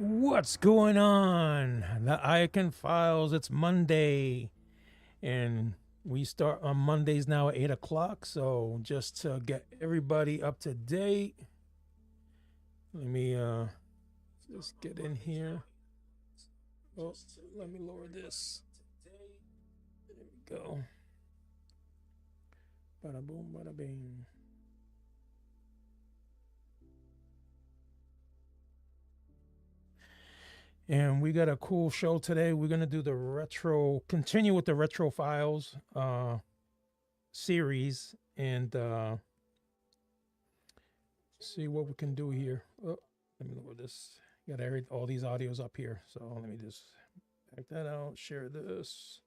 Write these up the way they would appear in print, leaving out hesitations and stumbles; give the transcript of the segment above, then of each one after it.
What's going on? The Iacon Files. It's Monday, and we start on Mondays now at 8 o'clock. So, just to get everybody up to date, let me just get in here. Oh, let me lower this. There we go. Bada boom, bada bing. And we got a cool show today. We're gonna do continue with the retro files series, and see what we can do here. Oh, let me lower this. Got all these audios up here, so let me just back that out. Share this.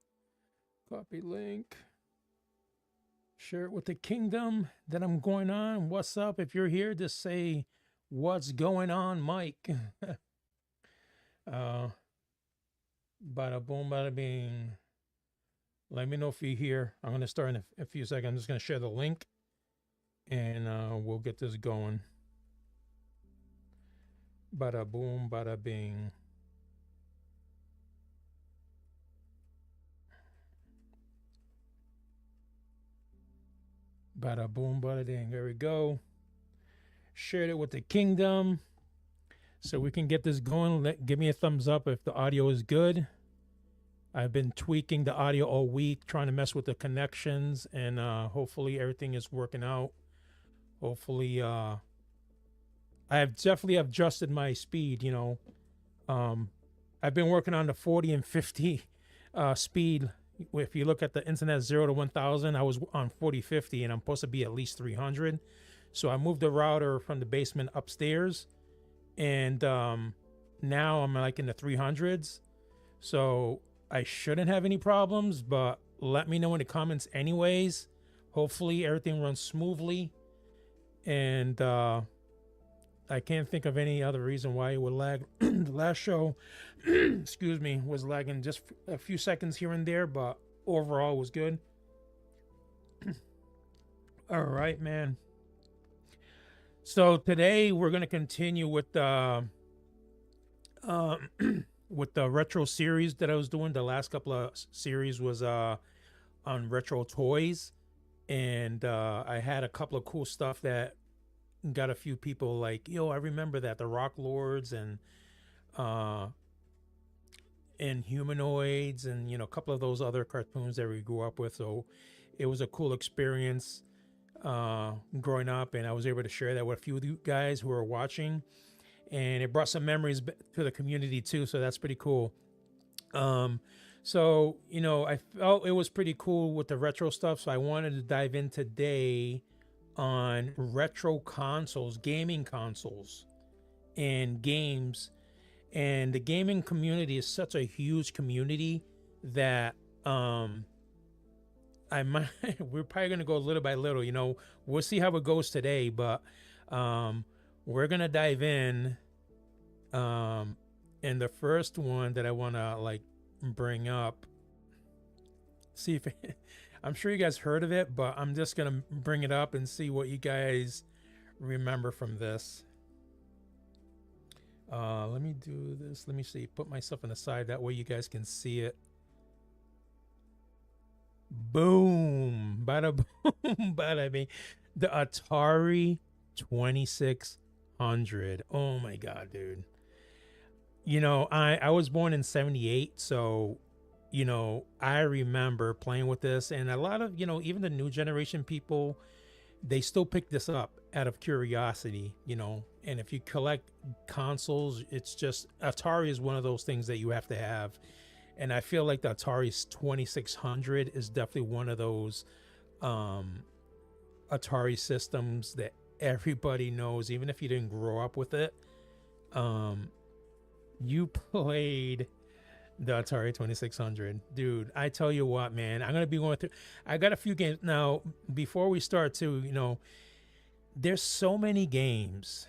Copy link. Share it with the kingdom that I'm going on. What's up? If you're here, just say, "What's going on, Mike?" Bada boom, bada bing. Let me know if you're here. I'm going to start in a few seconds. I'm just going to share the link, and we'll get this going. Bada boom, bada bing. Bada boom, bada ding. There we go. Shared it with the kingdom so we can get this going. Give me a thumbs up if the audio is good. I've been tweaking the audio all week, trying to mess with the connections, and hopefully everything is working out. Hopefully, I've definitely adjusted my speed. I've been working on the 40 and 50 speed. If you look at the internet 0 to 1000, I was on 40/50, and I'm supposed to be at least 300. So I moved the router from the basement upstairs, and now I'm like in the 300s. So I shouldn't have any problems, but let me know in the comments anyways. Hopefully everything runs smoothly, and I can't think of any other reason why it would lag. The last show, excuse me, was lagging just a few seconds here and there, but overall was good. All right, man. So today we're gonna continue with the with the retro series that I was doing. The last couple of series was on retro toys, and I had a couple of cool stuff that got a few people like, yo, I remember that, the Rock Lords and Humanoids, and a couple of those other cartoons that we grew up with. So it was a cool experience growing up, and I was able to share that with a few of you guys who are watching, and it brought some memories to the community too, so that's pretty cool. So I felt it was pretty cool with the retro stuff, so I wanted to dive in today on retro consoles, gaming consoles, and games. And the gaming community is such a huge community that I might we're probably gonna go little by little. We'll see how it goes today, but we're gonna dive in. And the first one that I wanna bring up, see if I'm sure you guys heard of it, but I'm just gonna bring it up and see what you guys remember from this. Let me do this. Let me see. Put myself on the side. That way you guys can see it. Boom. Bada boom. Bada bing. The Atari 2600. Oh my God, dude. I was born in 78. So, I remember playing with this. And a lot of, even the new generation people, they still pick this up out of curiosity, and if you collect consoles, it's just Atari is one of those things that you have to have. And I feel like the Atari 2600 is definitely one of those Atari systems that everybody knows, even if you didn't grow up with it. You played the Atari 2600. Dude, I tell you what, man, I'm going to be going through, I got a few games. Now, before we start too, there's so many games,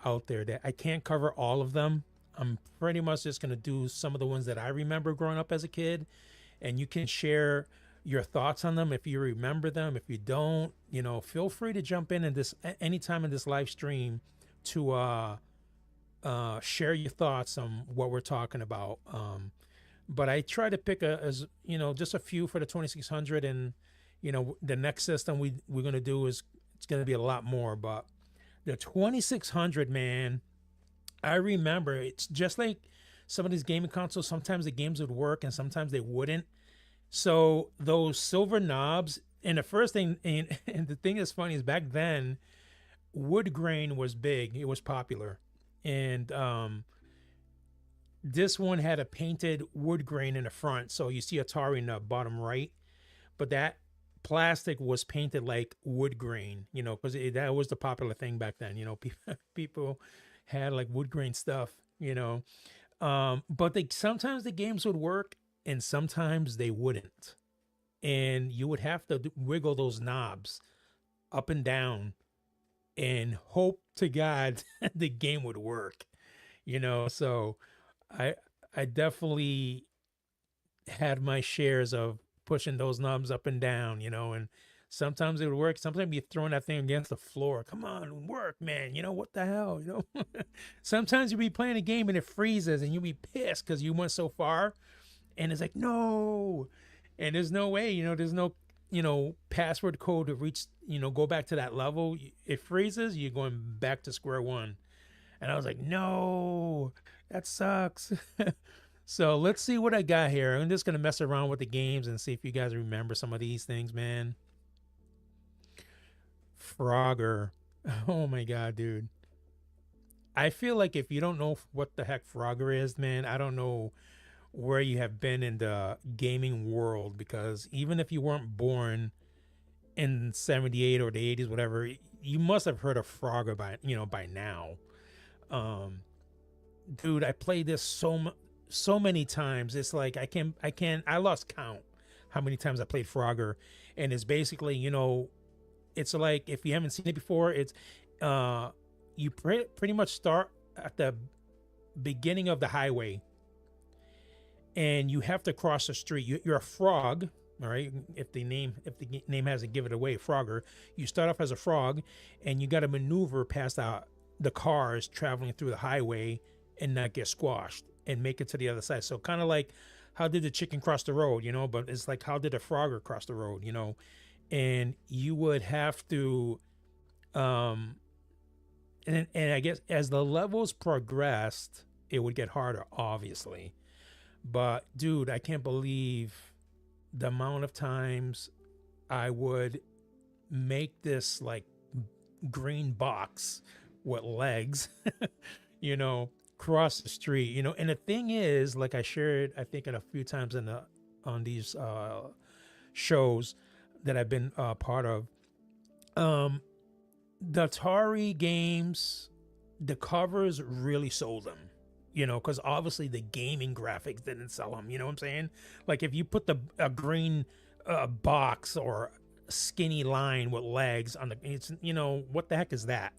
out there that I can't cover all of them. I'm pretty much just going to do some of the ones that I remember growing up as a kid, and you can share your thoughts on them if you remember them. If you don't, feel free to jump in this anytime in this live stream to share your thoughts on what we're talking about. But I try to pick as just a few for the 2600, and the next system we're gonna do is it's gonna be a lot more. But the 2600, man, I remember it's just like some of these gaming consoles. Sometimes the games would work and sometimes they wouldn't. So those silver knobs, and the first thing, and the thing that's funny is back then, wood grain was big. It was popular, and this one had a painted wood grain in the front. So you see Atari in the bottom right, but that plastic was painted like wood grain. Because that was the popular thing back then. People had like wood grain stuff. But sometimes the games would work and sometimes they wouldn't, and you would have to wiggle those knobs up and down and hope to God the game would work. So I I definitely had my shares of pushing those knobs up and down, and sometimes it would work. Sometimes you're throwing that thing against the floor. Come on, work, man. What the hell, Sometimes you'll be playing a game and it freezes and you'll be pissed because you went so far, and it's like, no. And there's no way, there's no, password code to reach, go back to that level. It freezes, you're going back to square one. And I was like, no, that sucks. So let's see what I got here. I'm just going to mess around with the games and see if you guys remember some of these things, man. Frogger. Oh my God, dude. I feel like if you don't know what the heck Frogger is, man, I don't know where you have been in the gaming world, because even if you weren't born in 78 or the 80s, whatever, you must have heard of Frogger by now. Dude, I played this so many times. It's like I lost count how many times I played Frogger. And it's basically, it's like, if you haven't seen it before, it's you pretty much start at the beginning of the highway and you have to cross the street. You're a frog, all right? If the name hasn't given it away, Frogger. You start off as a frog and you got to maneuver past the cars traveling through the highway and not get squashed and make it to the other side. So kind of like, how did the chicken cross the road, but it's like, how did a Frogger cross the road, and you would have to and I guess as the levels progressed, it would get harder, obviously. But dude, I can't believe the amount of times I would make this like green box with legs, cross the street, And the thing is, like I shared, I think, a few times on these shows that I've been part of, the Atari games, the covers really sold them, because obviously the gaming graphics didn't sell them. You know what I'm saying? Like if you put a green box or skinny line with legs on it's what the heck is that?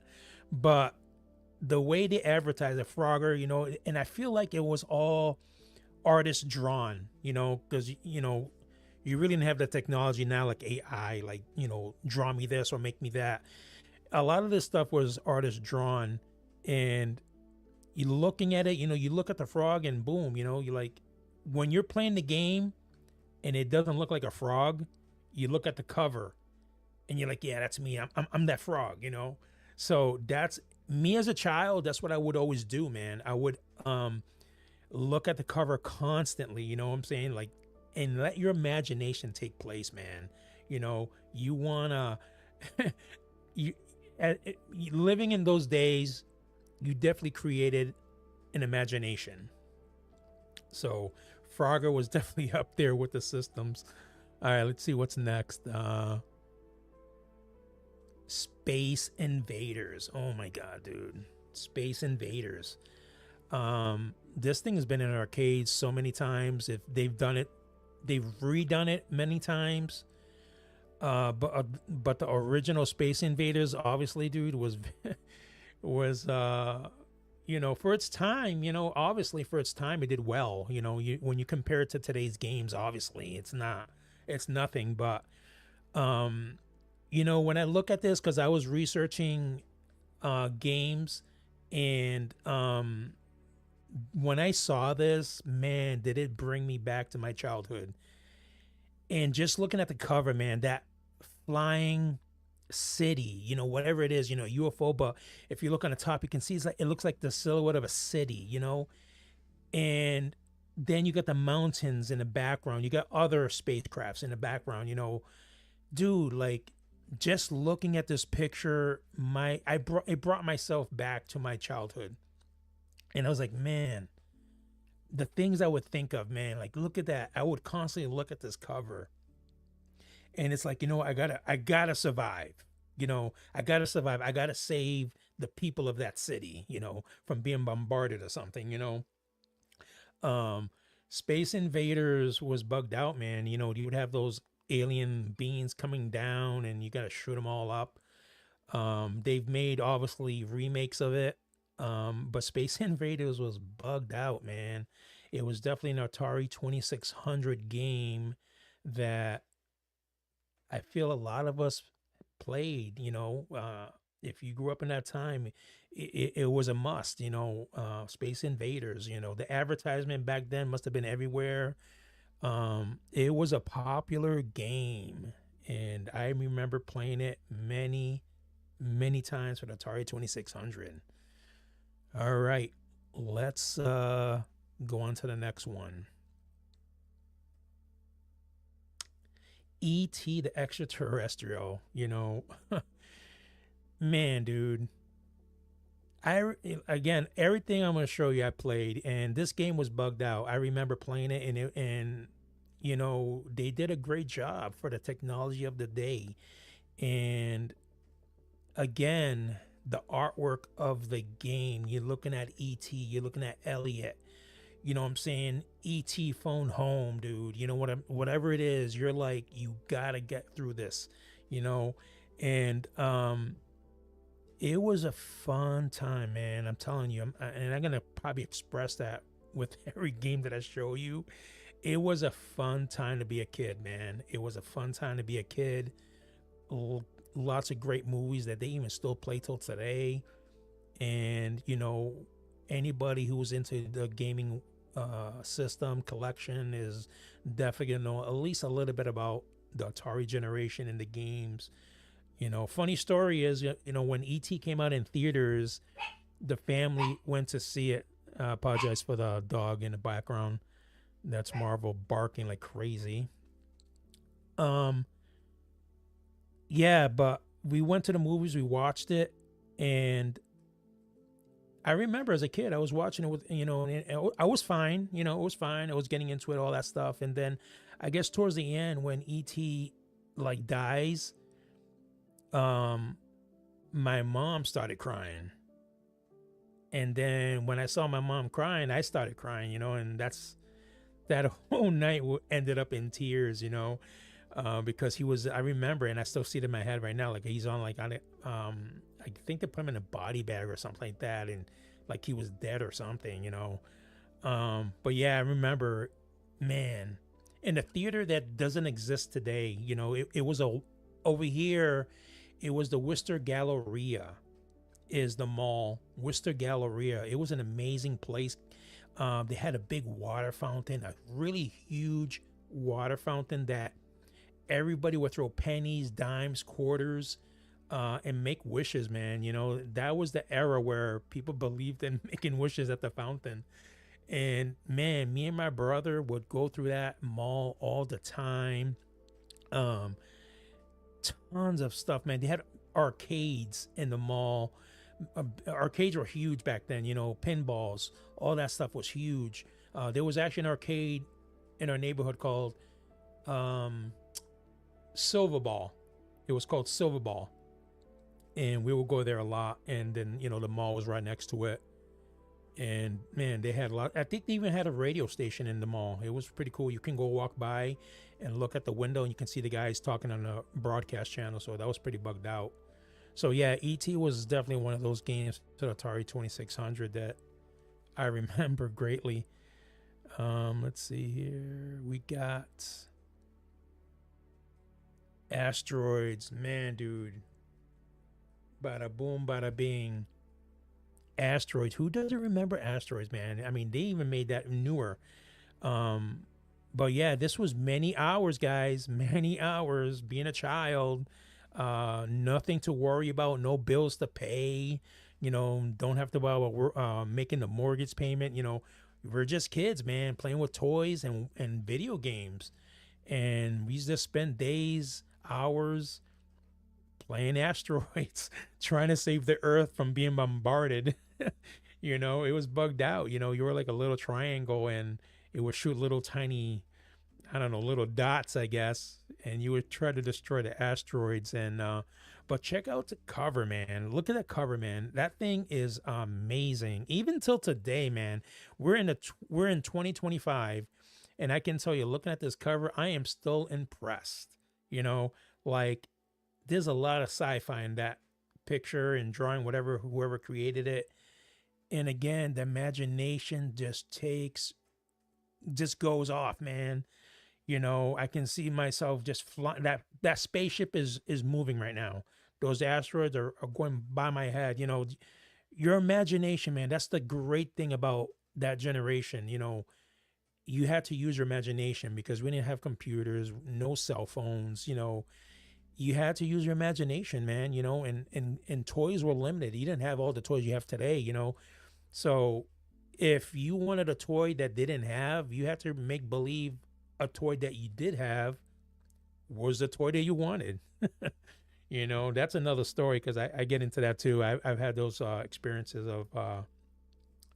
But the way they advertise a Frogger, and I feel like it was all artist drawn, because you really didn't have the technology now like AI, like draw me this or make me that. A lot of this stuff was artist drawn, and you looking at it, you look at the frog and boom, you like, when you're playing the game and it doesn't look like a frog, you look at the cover and you're like, yeah, that's me. I'm that frog, So that's me as a child. That's what I would always do, man. I would look at the cover constantly, you know what I'm saying? Like, and let your imagination take place, man. You wanna you living in those days, you definitely created an imagination. So Frogger was definitely up there with the systems. All right, let's see what's next. Space Invaders. Oh my God, dude. Space Invaders. This thing has been in arcades so many times. If they've redone it many times. But the original Space Invaders, obviously, dude, was for its time, obviously for its time, it did well. When you compare it to today's games, obviously it's nothing. But when I look at this, because I was researching games And when I saw this, man, did it bring me back to my childhood. And just looking at the cover, man, that flying city, whatever it is, UFO, but if you look on the top, you can see it looks like the silhouette of a city, and then you got the mountains in the background. You got other spacecrafts in the background, dude, like just looking at this picture, it brought myself back to my childhood. And I was like, man, the things I would think of, man, like look at that. I would constantly look at this cover, and it's like, I gotta survive. I gotta survive. I gotta save the people of that city, from being bombarded or something. Um, Space Invaders was bugged out, man. You would have those alien beings coming down, and you gotta shoot them all up. They've made obviously remakes of it, but Space Invaders was bugged out, man. It was definitely an Atari 2600 game that I feel a lot of us played. If you grew up in that time, it was a must. Space Invaders. The advertisement back then must have been everywhere. It was a popular game, and I remember playing it many, many times for the Atari 2600. All right, let's go on to the next one. E.T. the Extraterrestrial. Man, dude. Again, everything I'm going to show you I played, and this game was bugged out. I remember playing it, and they did a great job for the technology of the day. And again, the artwork of the game, you're looking at ET, you're looking at Elliot, what I'm saying? ET phone home, dude. Whatever it is, you're like, you gotta get through this, you know? And it was a fun time, man. I'm telling you, and I'm gonna probably express that with every game that I show you. It was a fun time to be a kid, man. It was a fun time to be a kid. Lots of great movies that they even still play till today. And anybody who's into the gaming system collection is definitely gonna know at least a little bit about the Atari generation and the games. Funny story is, when ET came out in theaters, the family went to see it. Apologize for the dog in the background. That's Marvel barking like crazy. Um, yeah, but we went to the movies, we watched it, and I remember as a kid, I was watching it with, and I was fine, it was fine. I was getting into it, all that stuff. And then I guess towards the end, when ET like dies, um, my mom started crying. And then when I saw my mom crying, I started crying, and that whole night ended up in tears, because I remember, and I still see it in my head right now, like he's on it. I think they put him in a body bag or something like that, and like he was dead or something, But yeah, I remember, man, in a theater that doesn't exist today, it was over here, it was the Worcester Galleria, is the mall, Worcester Galleria. It was an amazing place. They had a big water fountain, a really huge water fountain that everybody would throw pennies, dimes, quarters, and make wishes, man. That was the era where people believed in making wishes at the fountain. And man, me and my brother would go through that mall all the time. Um, Tons of stuff, man. They had arcades in the mall. Arcades were huge back then, pinballs, all that stuff was huge. There was actually an arcade in our neighborhood called um, Silver Ball. It was called Silver Ball, and we would go there a lot. And then the mall was right next to it. And man, they had a lot. I think they even had a radio station in the mall. It was pretty cool. You can go walk by and look at the window, and you can see the guys talking on the broadcast channel. So that was pretty bugged out. So yeah, E.T. was definitely one of those games to the Atari 2600 that I remember greatly. Let's see here. We got Asteroids. Man, dude. Bada boom, bada bing. Asteroids. Who doesn't remember Asteroids, man? I mean, they even made that newer. Um, but yeah, this was many hours, guys. Many hours being a child. Nothing to worry about. No bills to pay. You know, don't have to worry about making the mortgage payment. You know, we're just kids, man, playing with toys and video games. And we just spend days, hours playing asteroids, trying to save the Earth from being bombarded. You know, it was bugged out. You know, you were like a little triangle and it would shoot little tiny, I don't know, little dots, I guess, and you would try to destroy the asteroids. And but check out the cover, man. Look at that cover, man. That thing is amazing. Even till today, man. We're in 2025, and I can tell you, looking at this cover, I am still impressed. You know, like there's a lot of sci-fi in that picture and drawing, whatever whoever created it. And again, the imagination just goes off, man. You know, I can see myself just flying. That spaceship is moving right now. Those asteroids are going by my head. You know, your imagination, man. That's the great thing about that generation. You know, you had to use your imagination because we didn't have computers, no cell phones. You know, you had to use your imagination, man. You know, and toys were limited. You didn't have all the toys you have today. You know, so if you wanted a toy that they didn't have, you had to make believe a toy that you did have was the toy that you wanted. You know, that's another story because I get into that too. I've had those experiences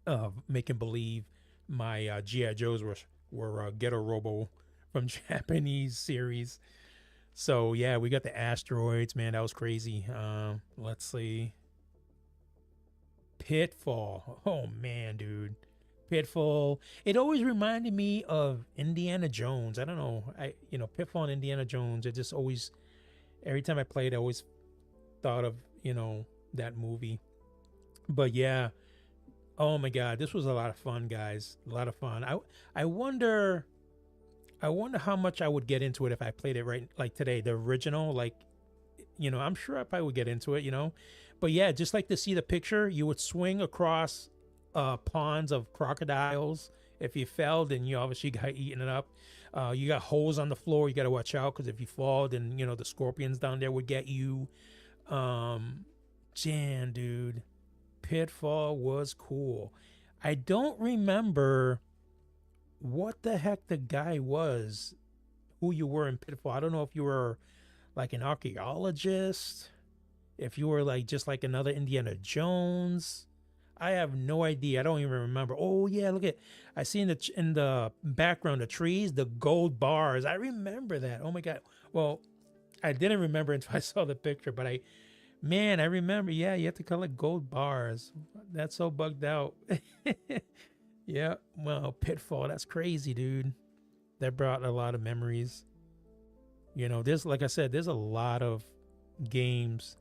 of making believe my GI Joes were Ghetto Robo from Japanese series. So yeah, we got the asteroids, man. That was crazy. Let's see, Pitfall. Oh man, dude. Pitfall. It always reminded me of Indiana Jones. I don't know. Pitfall and Indiana Jones. It just always, every time I played, I always thought of, that movie. But yeah, oh my God, this was a lot of fun, guys. A lot of fun. I wonder, I wonder how much I would get into it if I played it right, like today, the original. Like, I'm sure I probably would get into it. But yeah, just like to see the picture, you would swing across ponds of crocodiles. If you fell, then you obviously got eaten it up. You got holes on the floor. You got to watch out because if you fall, then the scorpions down there would get you. Jan, dude, Pitfall was cool. I don't remember what the heck the guy was, who you were in Pitfall. I don't know if you were like an archaeologist, if you were like just like another Indiana Jones. I have no idea. I don't even remember. Oh yeah, look at, I see in the background the trees, the gold bars. I remember that. Oh my God. Well, I didn't remember until I saw the picture, but I remember. Yeah, you have to collect gold bars. That's so bugged out. Yeah. Well, Pitfall. That's crazy, dude. That brought a lot of memories. There's, like I said, there's a lot of games,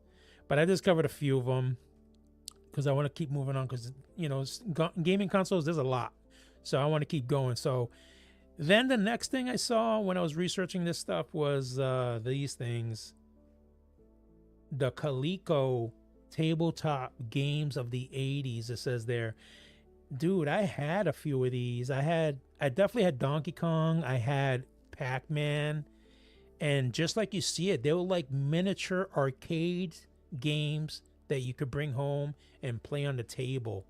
but I just covered a few of them because I want to keep moving on because, gaming consoles, there's a lot. So I want to keep going. So then the next thing I saw when I was researching this stuff was these things. The Coleco tabletop games of the 80s, it says there. Dude, I had a few of these. I definitely had Donkey Kong. I had Pac-Man. And just like you see it, they were like miniature arcade games that you could bring home and play on the table.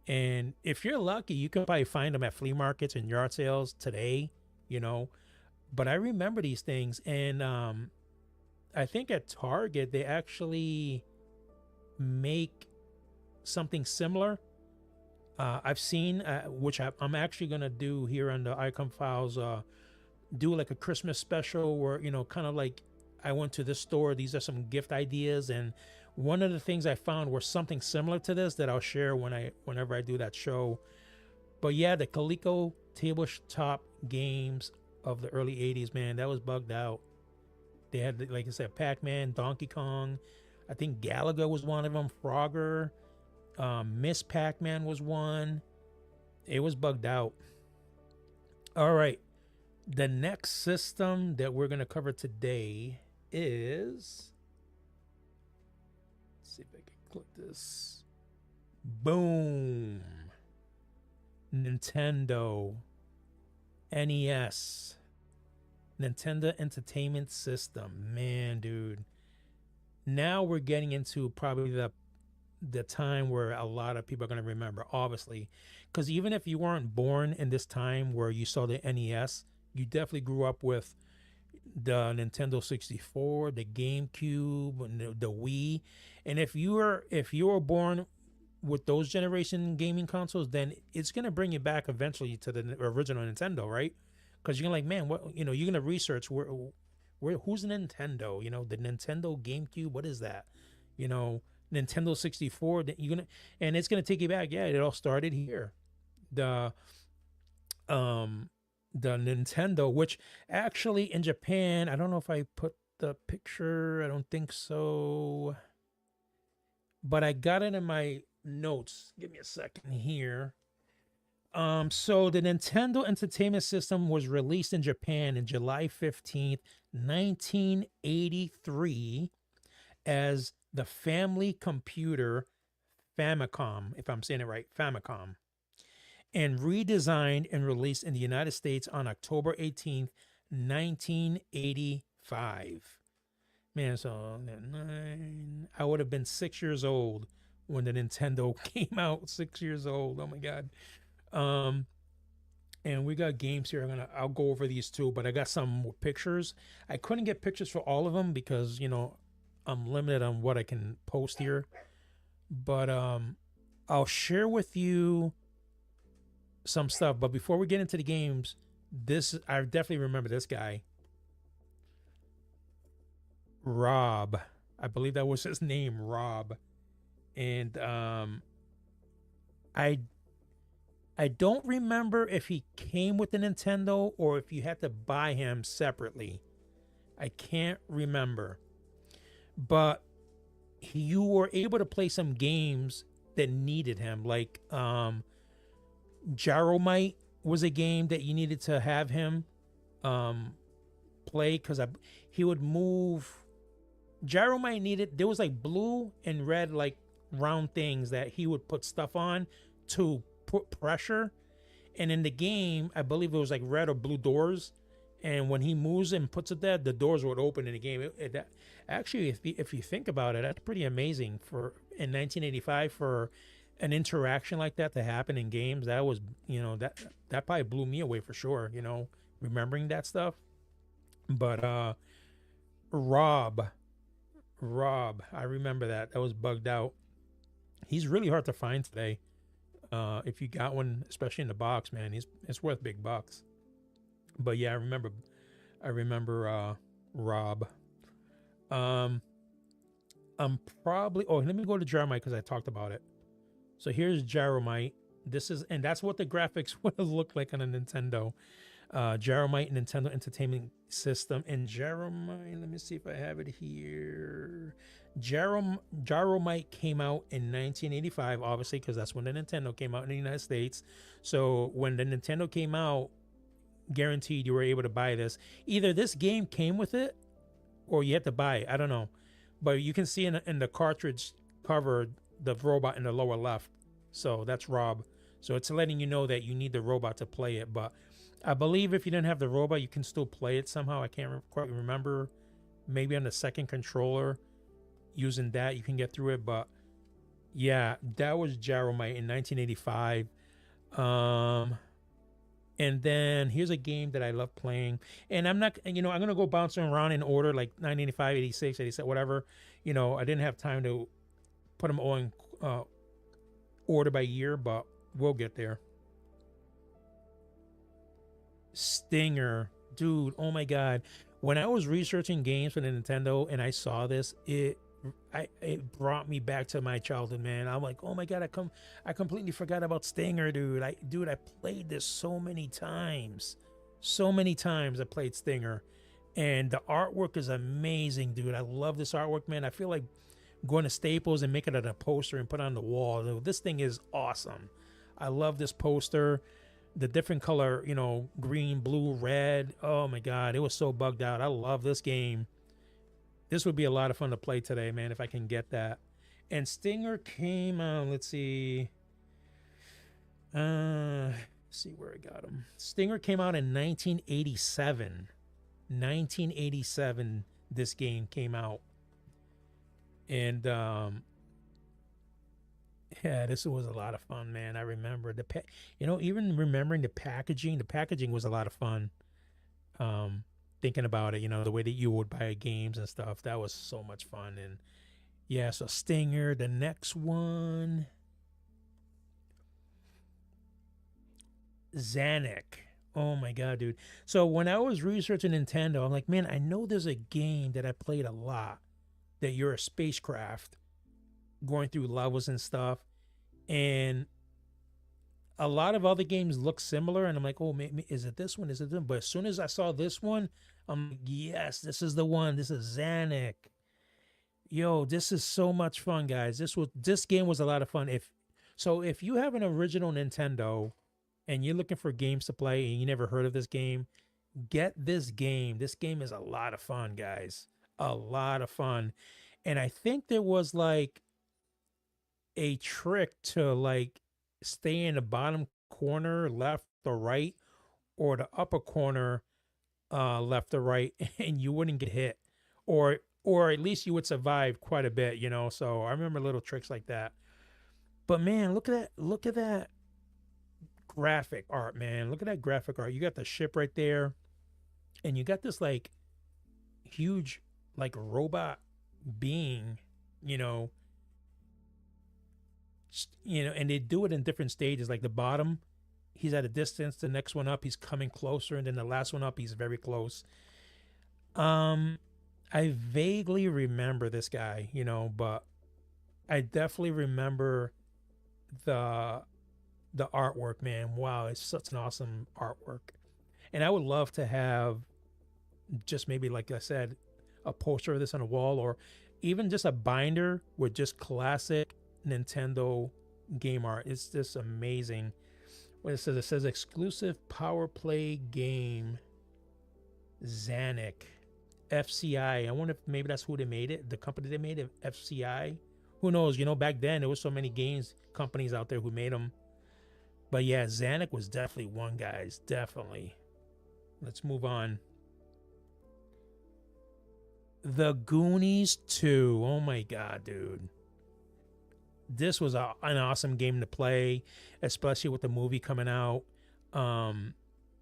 And if you're lucky, you can probably find them at flea markets and yard sales today, But I remember these things. And I think at Target, they actually make something similar. I've seen, which I'm actually going to do here on the Iacon Files, do like a Christmas special where, kind of like I went to this store. These are some gift ideas. And one of the things I found were something similar to this that I'll share whenever I do that show. But yeah, the Coleco tabletop games of the early 80s, man, that was bugged out. They had, like I said, Pac-Man, Donkey Kong. I think Galaga was one of them. Frogger. Miss Pac-Man was one. It was bugged out. All right. The next system that we're going to cover today is... Let's see if I can click this. Boom. Nintendo, NES, Nintendo Entertainment System. Man, dude. Now we're getting into probably the time where a lot of people are going to remember, obviously, because even if you weren't born in this time where you saw the NES, you definitely grew up with the Nintendo 64, the GameCube, and the Wii. And if you were born with those generation gaming consoles, then it's gonna bring you back eventually to the original Nintendo, right? Because you're like, man, what you're gonna research where who's Nintendo? The Nintendo GameCube, what is that? You know, Nintendo 64. That you're gonna and it's gonna take you back. Yeah, it all started here. The um the Nintendo, which actually in Japan, I don't know if I put the picture. I don't think so, but I got it in my notes. Give me a second here. So the Nintendo Entertainment System was released in Japan in July 15th, 1983 as the Family Computer Famicom, if I'm saying it right, Famicom, and redesigned and released in the United States on October 18th, 1985. Man, so I would have been 6 years old when the Nintendo came out. 6 years old. Oh my God. Um, and we got games here. I'll go over these too, but I got some pictures. I couldn't get pictures for all of them because I'm limited on what I can post here. But I'll share with you some stuff. But before we get into the games, I definitely remember this guy, Rob. I believe that was his name, Rob. And I I don't remember if he came with the Nintendo or if you had to buy him separately. I can't remember. But you were able to play some games that needed him. Like Gyromite was a game that you needed to have him play because he would move. Gyromite needed, there was like blue and red like round things that he would put stuff on to put pressure. And in the game, I believe it was like red or blue doors. And when he moves and puts it there, the doors would open in the game. Actually, if you think about it, that's pretty amazing for in 1985 for an interaction like that to happen in games. That was, that probably blew me away for sure. Remembering that stuff. But Rob, I remember that. That was bugged out. He's really hard to find today. If you got one, especially in the box, man, it's worth big bucks. But yeah, I remember Rob. I'm probably let me go to Gyromite because I talked about it. So here's Gyromite. And that's what the graphics would have looked like on a Nintendo. Gyromite Nintendo Entertainment System. And Gyromite, let me see if I have it here. Gyromite came out in 1985, obviously, because that's when the Nintendo came out in the United States. So when the Nintendo came out, guaranteed you were able to buy this. Either this game came with it or you had to buy it. I don't know. But you can see in the cartridge cover the robot in the lower left. So that's Rob. So it's letting you know that you need the robot to play it. But I believe if you didn't have the robot, you can still play it somehow. I can't quite remember. Maybe on the second controller, using that, you can get through it. But yeah, that was Gyromite in 1985. And then here's a game that I love playing. And I'm not, I'm going to go bouncing around in order like 1985, 86, 87, whatever. I didn't have time to put them all in order by year, but we'll get there. Stinger. Dude, oh my God. When I was researching games for the Nintendo and I saw this, it brought me back to my childhood, man. I'm like, oh my God, I completely forgot about Stinger, dude. I played this so many times. I played Stinger. And the artwork is amazing, dude. I love this artwork, man. I feel like going to Staples and making it a poster and put it on the wall. This thing is awesome. I love this poster. The different color, green, blue, red. Oh my God, it was so bugged out. I love this game. This would be a lot of fun to play today, man, if I can get that. And Stinger came out, let's see. See where I got him. Stinger came out in 1987. 1987 this game came out. And yeah, this was a lot of fun, man. I remember even remembering the packaging was a lot of fun. Um Thinking about it, the way that you would buy games and stuff, that was so much fun. And yeah, so Stinger, the next one, Zanuck. Oh my god, dude. So when I was researching Nintendo, I'm like, man, I know there's a game that I played a lot that you're a spacecraft going through levels and stuff. And a lot of other games look similar, and I'm like, oh, maybe, is it this one? Is it this one? But as soon as I saw this one, I'm like, yes, this is the one. This is Zanuck. Yo, this is so much fun, guys. This game was a lot of fun. If you have an original Nintendo and you're looking for games to play and you never heard of this game, get this game. This game is a lot of fun, guys. A lot of fun. And I think there was like a trick to like stay in the bottom corner, left or right, or the upper corner, left or right, and you wouldn't get hit. Or at least you would survive quite a bit, So I remember little tricks like that. But man, look at that graphic art, man. Look at that graphic art. You got the ship right there, and you got this like huge like robot being, you know, and they do it in different stages. Like the bottom, he's at a distance. The next one up, he's coming closer, and then the last one up, he's very close. I vaguely remember this guy, but I definitely remember the artwork, man. Wow, it's such an awesome artwork. And I would love to have just maybe, like I said, a poster of this on a wall, or even just a binder with just classic Nintendo game art. It's just amazing. What it says exclusive power play game, Zanuck. FCI. I wonder if maybe that's who they made it. The company they made it, FCI. Who knows? Back then there was so many games companies out there who made them. But yeah, Zanuck was definitely one, guys. Definitely. Let's move on. The Goonies 2. Oh my god, dude. This was an awesome game to play, especially with the movie coming out.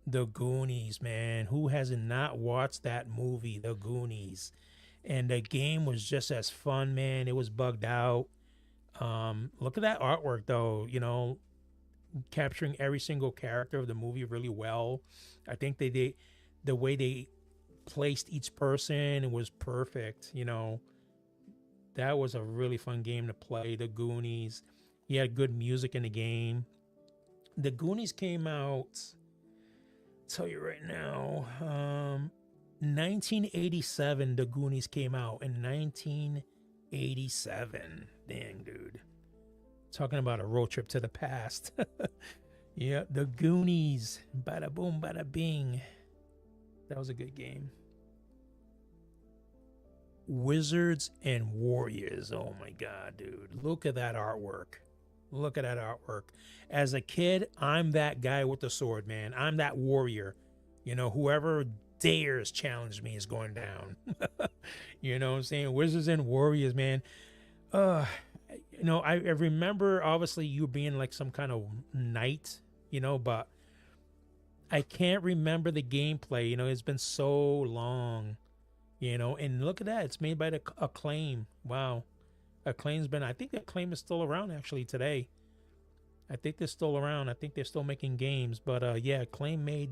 The Goonies, man. Who hasn't not watched that movie, The Goonies? And the game was just as fun, man. It was bugged out. Look at that artwork, though. Capturing every single character of the movie really well. I think the way they placed each person, it was perfect. That was a really fun game to play. The Goonies. You had good music in the game. The Goonies came out, tell you right now, 1987. The Goonies came out in 1987. Dang, dude. Talking about a road trip to the past. Yeah, The Goonies. Bada boom, bada bing. That was a good game. Wizards and Warriors. Oh my god, dude. Look at that artwork. Look at that artwork. As a kid, I'm that guy with the sword, man. I'm that warrior. Whoever dares challenge me is going down. You know what I'm saying? Wizards and Warriors, man. I remember obviously you being like some kind of knight, but I can't remember the gameplay. It's been so long, and look at that. It's made by the Acclaim. Wow. I think Acclaim is still around actually today. I think they're still around. I think they're still making games. But yeah, Acclaim made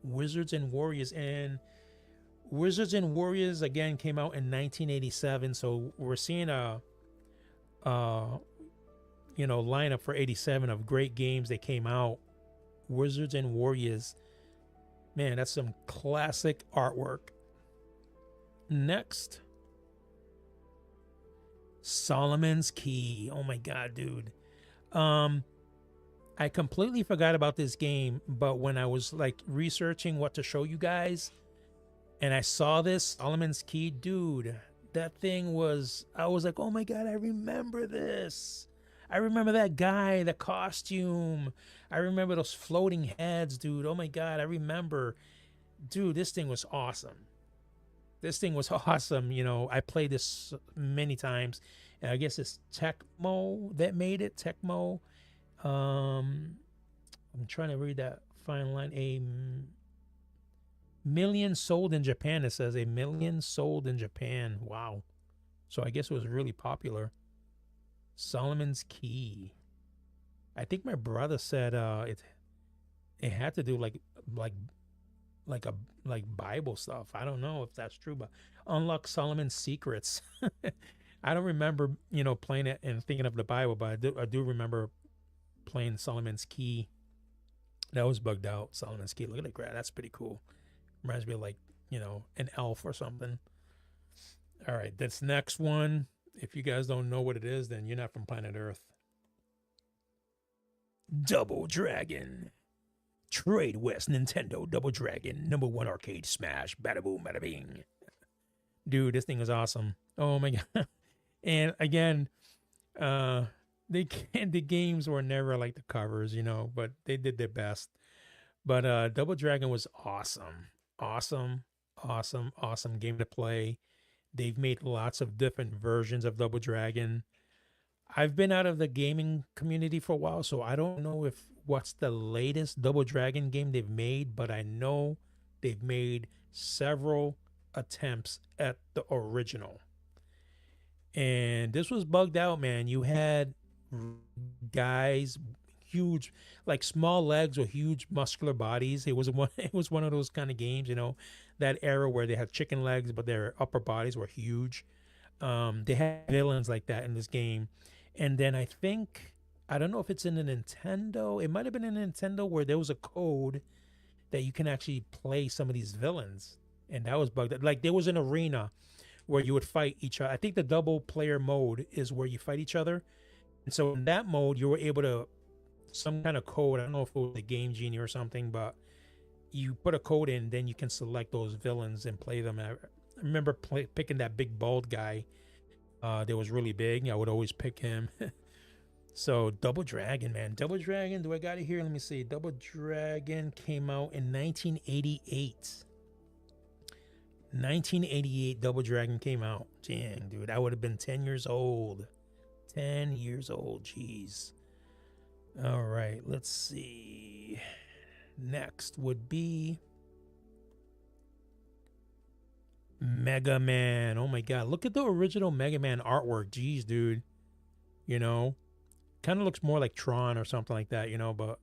Wizards and Warriors. And Wizards and Warriors, again, came out in 1987. So we're seeing a lineup for 87 of great games that came out. Wizards and Warriors. Man, that's some classic artwork. Next, Solomon's Key. Oh my god, dude. I completely forgot about this game, but when I was like researching what to show you guys and I saw this Solomon's Key, dude, That thing was, I was like, oh my God, I remember this. I remember that guy, the costume. I remember those floating heads, dude. Oh my God, I remember. Dude, this thing was awesome. This thing was awesome. You know, I played this many times. And I guess it's Tecmo that made it. Tecmo. Um, I'm trying to read that fine line. Million sold in Japan. It says a million sold in Japan. Wow. So I guess it was really popular. Solomon's Key. I think my brother said it had to do like like a like Bible stuff. I don't know if that's true, but unlock Solomon's secrets. I don't remember, playing it and thinking of the Bible, but I do remember playing Solomon's Key. That was bugged out. Solomon's Key. Look at the graph. That's pretty cool. Reminds me of like, an elf or something. All right, this next one. If you guys don't know what it is, then you're not from planet Earth. Double Dragon. Trade West Nintendo Double Dragon. #1 arcade smash. Bada boom, bada bing. Dude, this thing is awesome. Oh my God. And again, the games were never like the covers, but they did their best. But Double Dragon was awesome. Awesome, awesome, awesome game to play. They've made lots of different versions of Double Dragon. I've been out of the gaming community for a while, so I don't know if what's the latest Double Dragon game they've made, but I know they've made several attempts at the original. And this was bugged out, man. You had guys, huge, like small legs with huge muscular bodies. It was one. It was one of those kind of games, that era where they had chicken legs, but their upper bodies were huge. They had villains like that in this game, and then I don't know if it's in the Nintendo. It might have been in Nintendo where there was a code that you can actually play some of these villains, and that was bugged out. Like there was an arena where you would fight each other. I think the double player mode is where you fight each other. And so in that mode, you were able to, some kind of code, I don't know if it was a Game Genie or something, but you put a code in, then you can select those villains and play them. I remember picking that big bald guy that was really big. I would always pick him. So Double Dragon, man. Double Dragon, do I got it here? Let me see. Double Dragon came out in 1988. 1988, Double Dragon came out. Dang, dude, I would have been 10 years old. 10 years old, jeez. All right, let's see. Next would be Mega Man. Oh my God, look at the original Mega Man artwork. Jeez, dude. Kind of looks more like Tron or something like that, but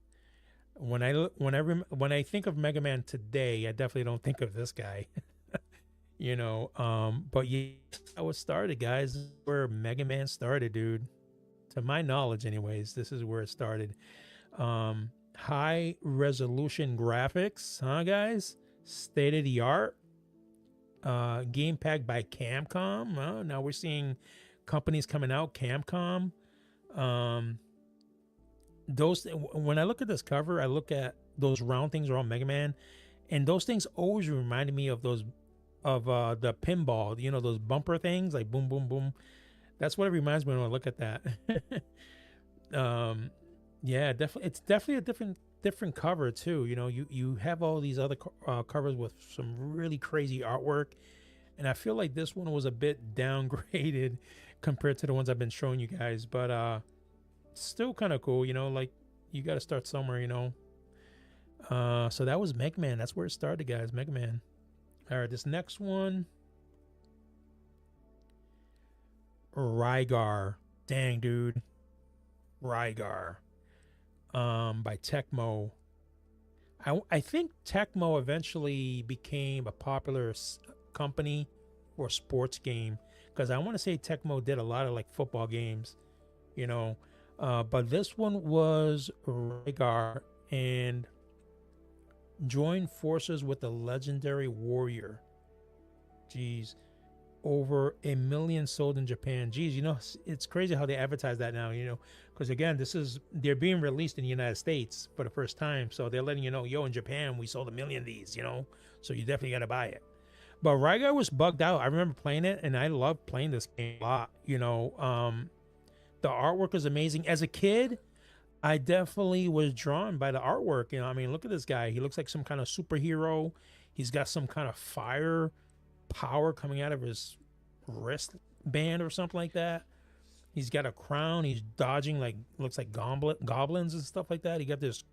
when I think of Mega Man today, I definitely don't think of this guy. But yeah, that was started, guys. This is where Mega Man started, dude. To my knowledge, anyways, this is where it started. High resolution graphics, huh, guys? State of the art. Game pack by Capcom. Oh, now we're seeing companies coming out. Capcom. When I look at this cover, I look at those round things around Mega Man, and those things always reminded me of those the pinball, those bumper things, like boom, boom, boom. That's what it reminds me when I look at that. Yeah, definitely. It's definitely a different cover too. You have all these other covers with some really crazy artwork, and I feel like this one was a bit downgraded compared to the ones I've been showing you guys, but still kind of cool. Like you got to start somewhere. So that was Mega Man. That's where it started, guys. Mega Man. All right, this next one, Rygar. Dang, dude. Rygar. By Tecmo. I think Tecmo eventually became a popular company for a sports game, because I want to say Tecmo did a lot of like football games, but this one was Rygar, and joined forces with the legendary warrior. Jeez, over 1 million sold in Japan. Jeez, it's crazy how they advertise that now, because again, they're being released in the United States for the first time. So they're letting you know, yo, in Japan, we sold 1 million of these, so you definitely got to buy it. But Rygar was bugged out. I remember playing it, and I loved playing this game a lot. The artwork was amazing. As a kid, I definitely was drawn by the artwork. I mean, look at this guy. He looks like some kind of superhero. He's got some kind of fire power coming out of his wristband or something like that. He's got a crown. He's dodging like looks like goblins and stuff like that. He got this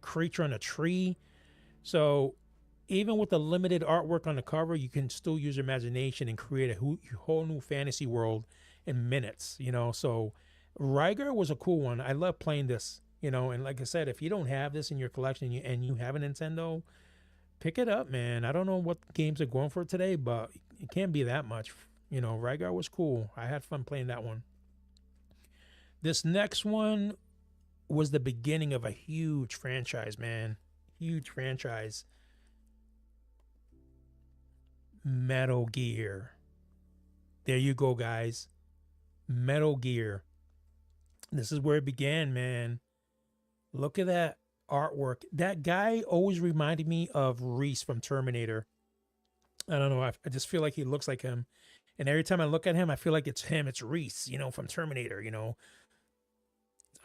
creature on a tree. So even with the limited artwork on the cover, you can still use your imagination and create a whole new fantasy world in minutes. So Rygar was a cool one. I love playing this. And like I said, if you don't have this in your collection and you have a Nintendo, pick it up, man. I don't know what games are going for today, but it can't be that much. Rygar was cool. I had fun playing that one. This next one was the beginning of a huge franchise, man. Huge franchise. Metal Gear. There you go, guys. Metal Gear. This is where it began, man. Look at that artwork. That guy always reminded me of Reese from Terminator. I don't know. I just feel like he looks like him. And every time I look at him, I feel like it's him. It's Reese, from Terminator,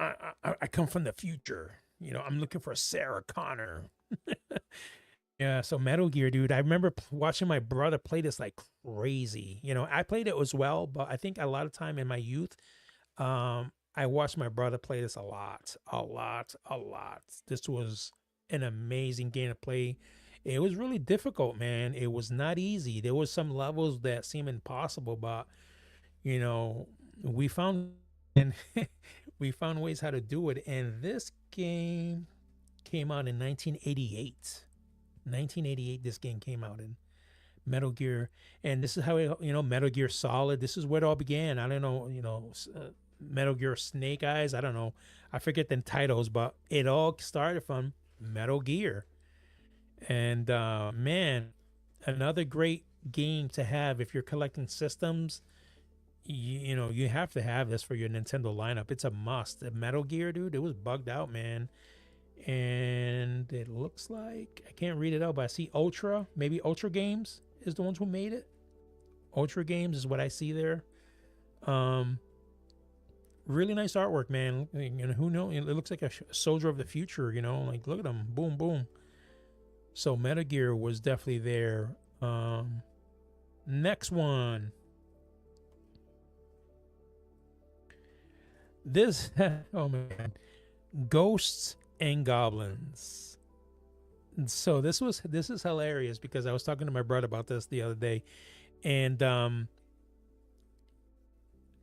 I come from the future. I'm looking for Sarah Connor. Yeah, so Metal Gear, dude. I remember watching my brother play this like crazy. I played it as well, but I think a lot of time in my youth, I watched my brother play this a lot. This was an amazing game to play. It was really difficult, man. It was not easy. There was some levels that seemed impossible, but we found and we found ways how to do it. And this game came out in 1988. 1988, this game came out in Metal Gear. And this is how it, Metal Gear Solid. This is where it all began. I don't know, Metal Gear Snake Eyes. I don't know. I forget the titles, but it all started from Metal Gear. And man, another great game to have if you're collecting systems. You have to have this for your Nintendo lineup. It's a must. The Metal Gear, dude, it was bugged out, man. And it looks like, I can't read it out, but I see Ultra. Maybe Ultra Games is the ones who made it. Ultra Games is what I see there. Really nice artwork, man. Who knows? It looks like a soldier of the future, like look at them. Boom, boom. So Metal Gear was definitely there. Next one. This, oh man, Ghosts and Goblins. So this is hilarious because I was talking to my brother about this the other day, and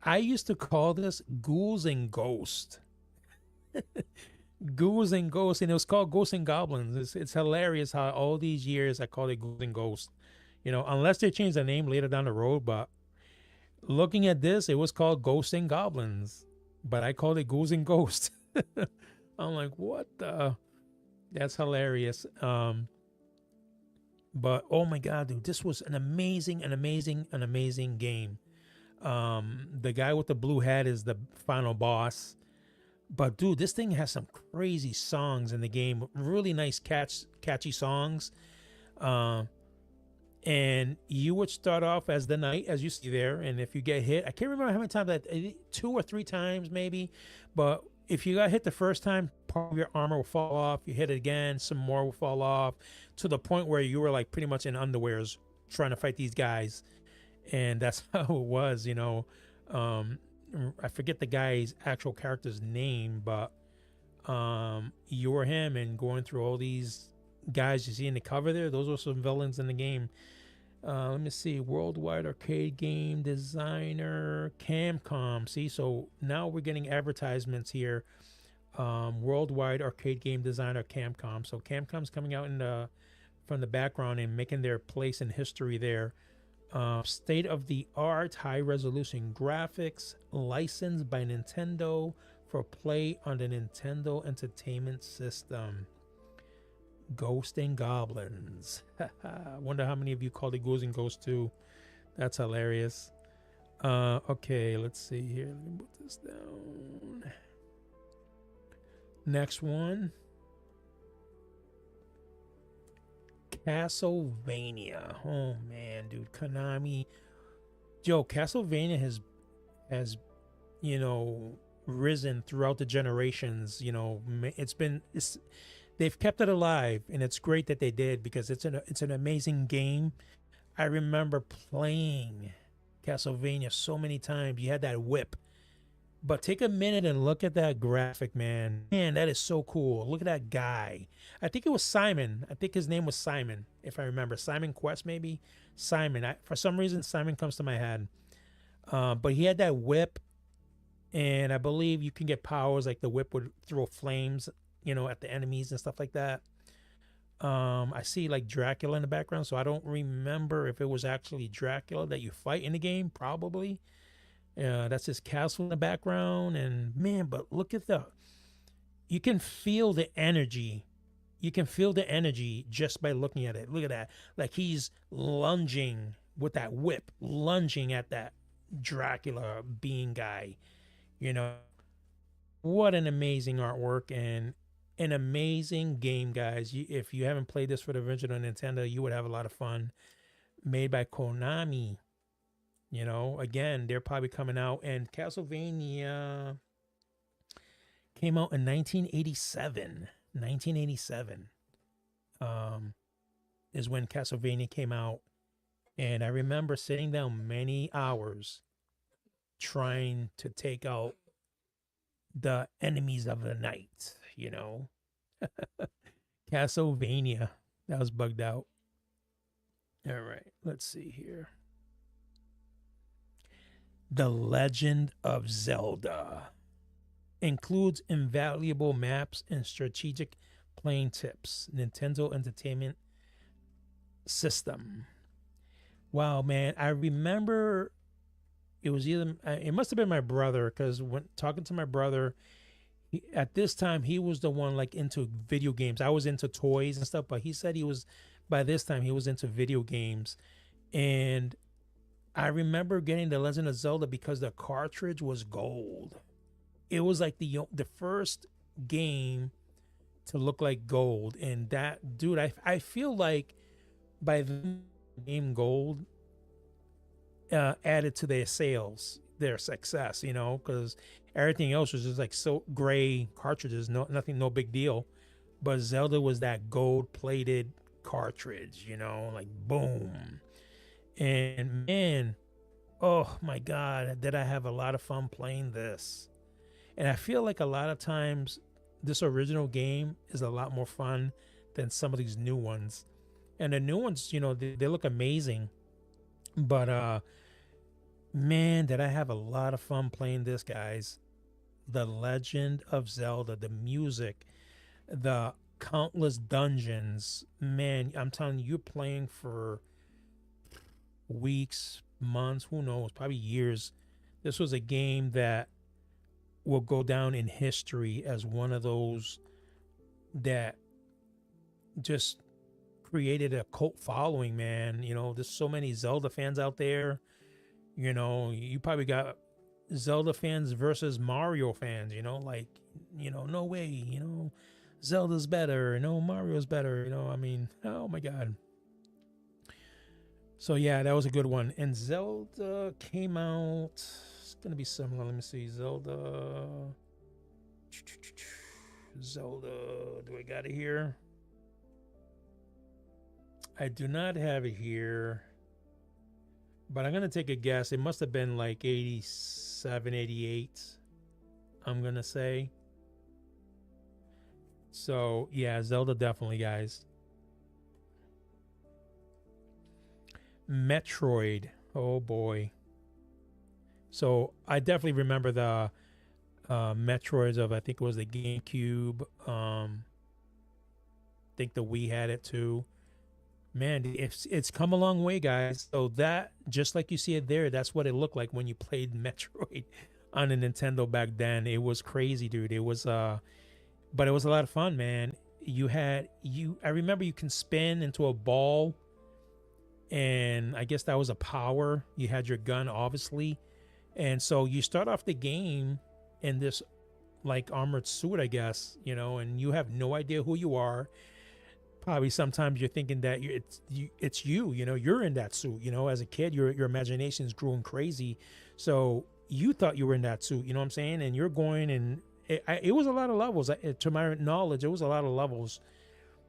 I used to call this Ghouls and Ghosts. Ghouls and Ghosts, and it was called Ghosts and Goblins. It's hilarious how all these years I called it Ghouls and Ghosts. Unless they change the name later down the road, but looking at this, it was called Ghosts and Goblins. But I called it Ghouls and Ghosts. I'm like, what the? That's hilarious. But oh my God, dude, this was an amazing game. The guy with the blue hat is the final boss. But dude, this thing has some crazy songs in the game. Really nice, catchy songs. And you would start off as the knight, as you see there. And if you get hit, I can't remember how many times, 2 or 3 times maybe. But if you got hit the first time, part of your armor will fall off. You hit it again, some more will fall off, to the point where you were like pretty much in underwears trying to fight these guys. And that's how it was, I forget the guy's actual character's name, but you were him, and going through all these guys you see in the cover there, those were some villains in the game. Let me see. Worldwide Arcade Game Designer, Capcom. See, so now we're getting advertisements here. Worldwide Arcade Game Designer, Capcom. So Capcom's coming out from the background and making their place in history there. State-of-the-art, high-resolution graphics, licensed by Nintendo for play on the Nintendo Entertainment System. Ghost and Goblins. I wonder how many of you called it Ghouls and Ghosts too. That's hilarious. Okay, let's see here. Let me put this down. Next one. Castlevania. Oh man, dude, Konami. Yo, Castlevania has you know risen throughout the generations. It's they've kept it alive, and it's great that they did because it's an amazing game. I remember playing Castlevania so many times. You had that whip. But take a minute and look at that graphic, man. Man, that is so cool. Look at that guy. I think it was Simon. I think his name was Simon, if I remember. Simon Quest, maybe? Simon. For some reason, Simon comes to my head. But he had that whip, and I believe you can get powers like the whip would throw flames, at the enemies and stuff like that. I see like Dracula in the background, so I don't remember if it was actually Dracula that you fight in the game. Probably. That's his castle in the background, and man, but look at you can feel the energy. You can feel the energy just by looking at it. Look at that. Like he's lunging with that whip, lunging at that Dracula being guy. You know, what an amazing artwork and an amazing game, guys. If you haven't played this for the original Nintendo, you would have a lot of fun. Made by Konami. Again, they're probably coming out, and Castlevania came out in 1987. 1987 is when Castlevania came out, and I remember sitting down many hours trying to take out the enemies of the night. Castlevania, that was bugged out. All right, let's see here. The Legend of Zelda includes invaluable maps and strategic playing tips. Nintendo Entertainment System. Wow, man. I remember it must have been my brother, because when talking to my brother, at this time, he was the one like into video games. I was into toys and stuff, but he said by this time, he was into video games. And I remember getting The Legend of Zelda because the cartridge was gold. It was like the first game to look like gold. And that, dude, I feel like by the game gold added to their sales, their success, because everything else was just like so gray cartridges, no big deal. But Zelda was that gold plated cartridge, like boom. And man, oh my God, did I have a lot of fun playing this. And I feel like a lot of times this original game is a lot more fun than some of these new ones. And the new ones, they look amazing. But man, did I have a lot of fun playing this, guys. The Legend of Zelda, the music, the countless dungeons. Man, I'm telling you, you're playing for weeks, months, who knows, probably years. This was a game that will go down in history as one of those that just created a cult following, man. There's so many Zelda fans out there. You probably got Zelda fans versus Mario fans, no way, Zelda's better, no, Mario's better, oh my God. So yeah, that was a good one. And Zelda came out, it's gonna be similar. Let me see. Zelda, do I got it here? I do not have it here, but I'm gonna take a guess. It must have been like 87, 88, I'm gonna say. So yeah, Zelda definitely, guys. Metroid, oh boy. So I definitely remember the Metroids of, I think it was the GameCube. I think the Wii had it too. Man, it's come a long way, guys. So that, just like you see it there, that's what it looked like when you played Metroid on a Nintendo back then. It was crazy, dude. It was but it was a lot of fun, man. I remember you can spin into a ball, and I guess that was a power. You had your gun, obviously. And so you start off the game in this like armored suit, I guess, and you have no idea who you are. Probably sometimes you're thinking that it's you, you know, you're in that suit. You know, as a kid, your imagination is growing crazy, so you thought you were in that suit. You know what I'm saying? And you're going, and it was a lot of levels. To my knowledge, it was a lot of levels.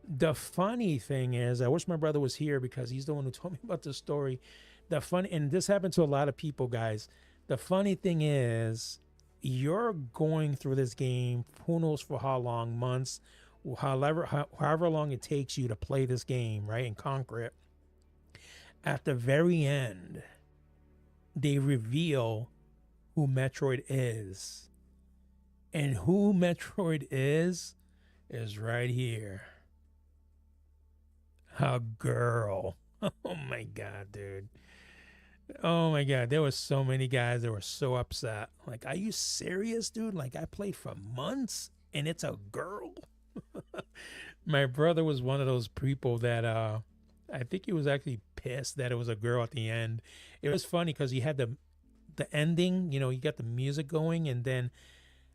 The funny thing is, I wish my brother was here because he's the one who told me about this story. The funny, and this happened to a lot of people, guys. The funny thing is, you're going through this game, who knows for how long, months, however long it takes you to play this game, right, and conquer it. At the very end, they reveal who Metroid is. And who Metroid is right here. A girl. Oh my God, dude. Oh my God. There were so many guys that were so upset. Like, are you serious, dude? Like, I played for months and it's a girl? My brother was one of those people that I think he was actually pissed that it was a girl at the end. It was funny because he had the ending, you know, you got the music going, and then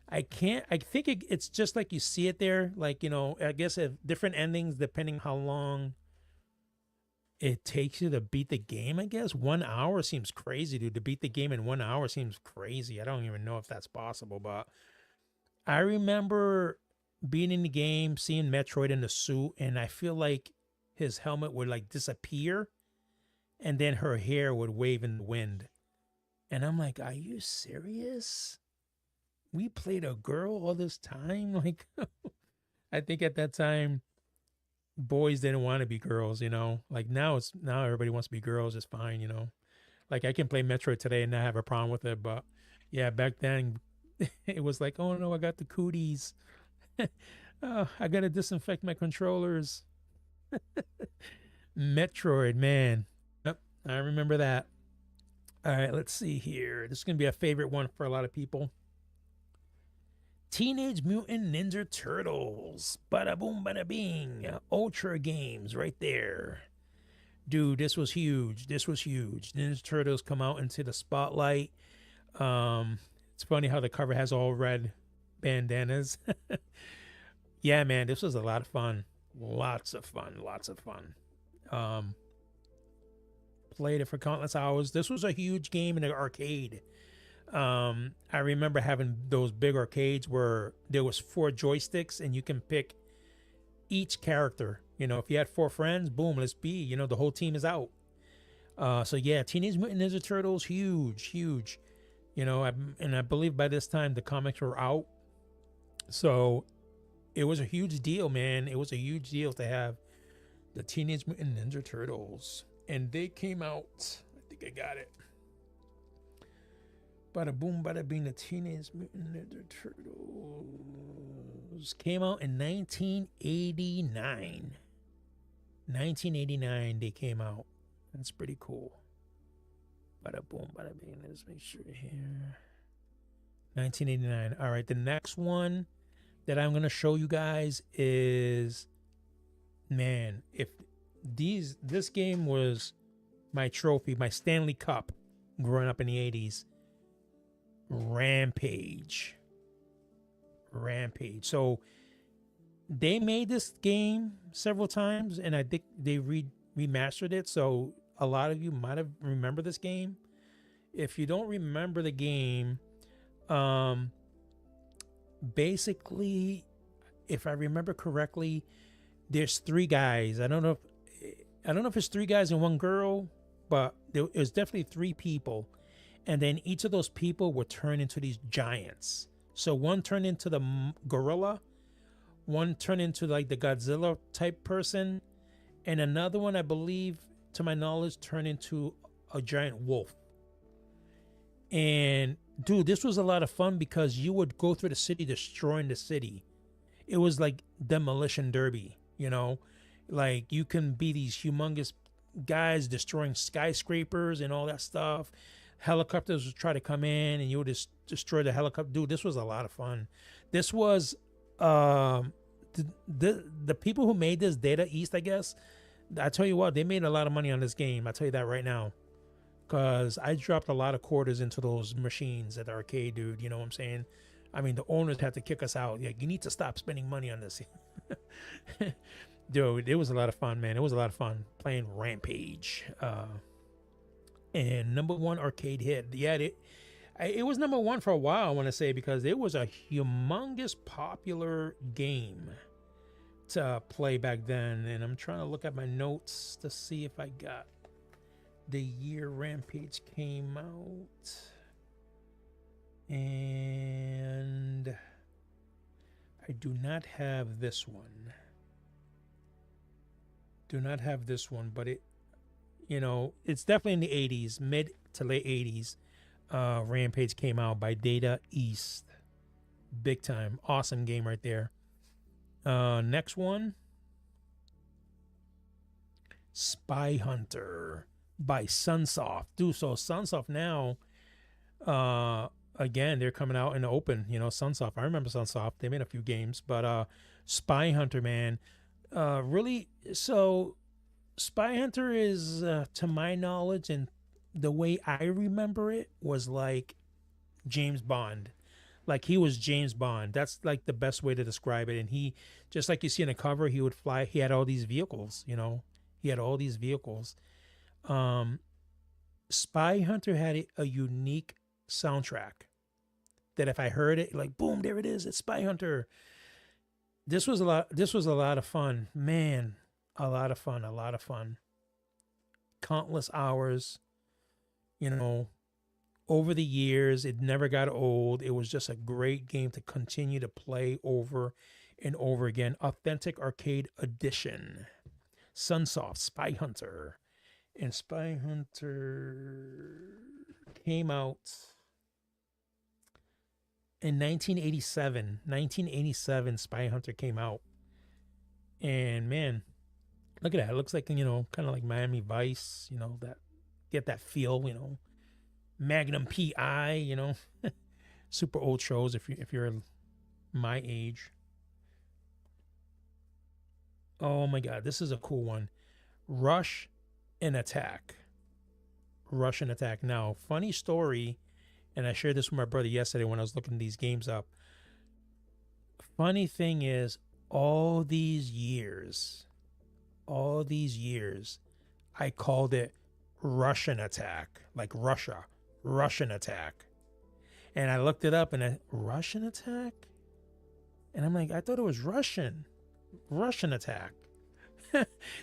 I think it's just like you see it there. Like, you know, I guess if different endings depending how long it takes you to beat the game, I guess. 1 hour seems crazy, dude. To beat the game in 1 hour seems crazy. I don't even know if that's possible, but I remember being in the game, seeing Metroid in the suit, and I feel like his helmet would like disappear and then her hair would wave in the wind. And I'm like, are you serious? We played a girl all this time? Like, I think at that time, boys didn't want to be girls, you know? Like now everybody wants to be girls, it's fine, you know? Like I can play Metroid today and not have a problem with it, but yeah, back then it was like, oh no, I got the cooties. I gotta disinfect my controllers. Metroid, man. Yep, I remember that. All right, let's see here. This is gonna be a favorite one for a lot of people. Teenage Mutant Ninja Turtles. Bada boom, bada bing. Ultra games right there. Dude, this was huge. This was huge. Ninja Turtles come out into the spotlight. It's funny how the cover has all red bandanas. Yeah, man, this was a lot of fun. Lots of fun. Lots of fun. Played it for countless hours. This was a huge game in the arcade. I remember having those big arcades where there was 4 joysticks and you can pick each character. You know, if you had 4 friends, boom, let's be, you know, the whole team is out. So yeah, Teenage Mutant Ninja Turtles, huge, huge. You know, and I believe by this time the comics were out. So it was a huge deal, man. It was a huge deal to have the Teenage Mutant Ninja Turtles. And they came out, I think I got it. Bada boom, bada bing, the Teenage Mutant Ninja Turtles came out in 1989. 1989 they came out. That's pretty cool. Bada boom, bada bing. Let's make sure here. 1989. All right, the next one that I'm going to show you guys is, man, if this game was my trophy, my Stanley Cup growing up in the 80s. Rampage. So they made this game several times, and I think they remastered it. So a lot of you might have remembered this game. If you don't remember the game, basically, if I remember correctly, there's 3 guys. I don't know if it's 3 guys and 1 girl, but it was definitely 3 people. And then each of those people would turn into these giants. So one turned into the gorilla, one turned into like the Godzilla type person, and another one, I believe, to my knowledge, turned into a giant wolf. And dude, this was a lot of fun because you would go through the city destroying the city. It was like demolition derby, you know? Like you can be these humongous guys destroying skyscrapers and all that stuff. Helicopters would try to come in and you would just destroy the helicopter. Dude, this was a lot of fun. This was the people who made this, Data East, I guess. I tell you what, they made a lot of money on this game. I tell you that right now, because I dropped a lot of quarters into those machines at the arcade, dude. You know what I'm saying? I mean, the owners had to kick us out. Like, you need to stop spending money on this. Dude, it was a lot of fun, man. It was a lot of fun playing Rampage. And number one arcade hit. Yeah, it was number one for a while, I want to say, because it was a humongous popular game to play back then. And I'm trying to look at my notes to see if I got the year Rampage came out. And I do not have this one. But it, it's definitely in the 80s, mid to late 80s. Rampage came out by Data East. Big time. Awesome game right there. Next one, Spy Hunter by Sunsoft. Dude, so Sunsoft now, again, they're coming out in the open. Sunsoft. I remember Sunsoft. They made a few games, but Spy Hunter, man, really. So Spy Hunter is, to my knowledge, and the way I remember it, was like James Bond. Like, he was James Bond. That's like the best way to describe it. And he, just like you see in the cover, he would fly. He had all these vehicles, He had all these vehicles. Spy Hunter had a unique soundtrack that if I heard it, like, boom, there it is. It's Spy Hunter. This was a lot of fun. Man, a lot of fun. Countless hours, over the years. It never got old. It was just a great game to continue to play over and over again. Authentic arcade edition. Sunsoft Spy Hunter. And Spy Hunter came out in 1987. 1987, Spy Hunter came out. And man, look at that. It looks like, kind of like Miami Vice, get that feel, Magnum PI, super old shows if you're my age. Oh my God, this is a cool one. Rush and Attack. Now, funny story, and I shared this with my brother yesterday when I was looking these games up. Funny thing is, all these years, I called it Russian Attack, like Russian Attack. And I looked it up, and Russian Attack? And I'm like, I thought it was Russian Attack.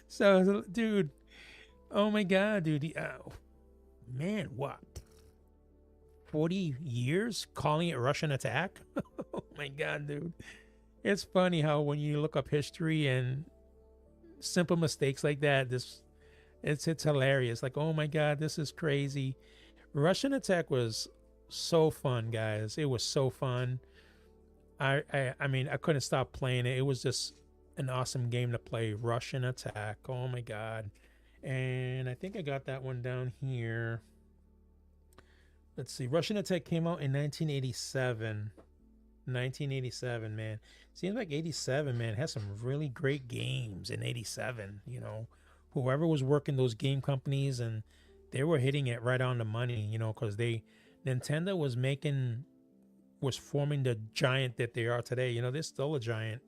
So, dude, oh my God, dude. Man, what? 40 years calling it Russian Attack? Oh my God, dude. It's funny how when you look up history and simple mistakes like that, it's hilarious. Like, oh my God, this is crazy. Russian Attack was so fun, guys. It was so fun. I mean, I couldn't stop playing it. It was just an awesome game to play. Russian Attack. Oh my God. And I think I got that one down here. Let's see. Russian Attack came out in 1987. 1987, man. Seems like 87, man, has some really great games in 87. Whoever was working those game companies, and they were hitting it right on the money, because Nintendo was forming the giant that they are today. They're still a giant.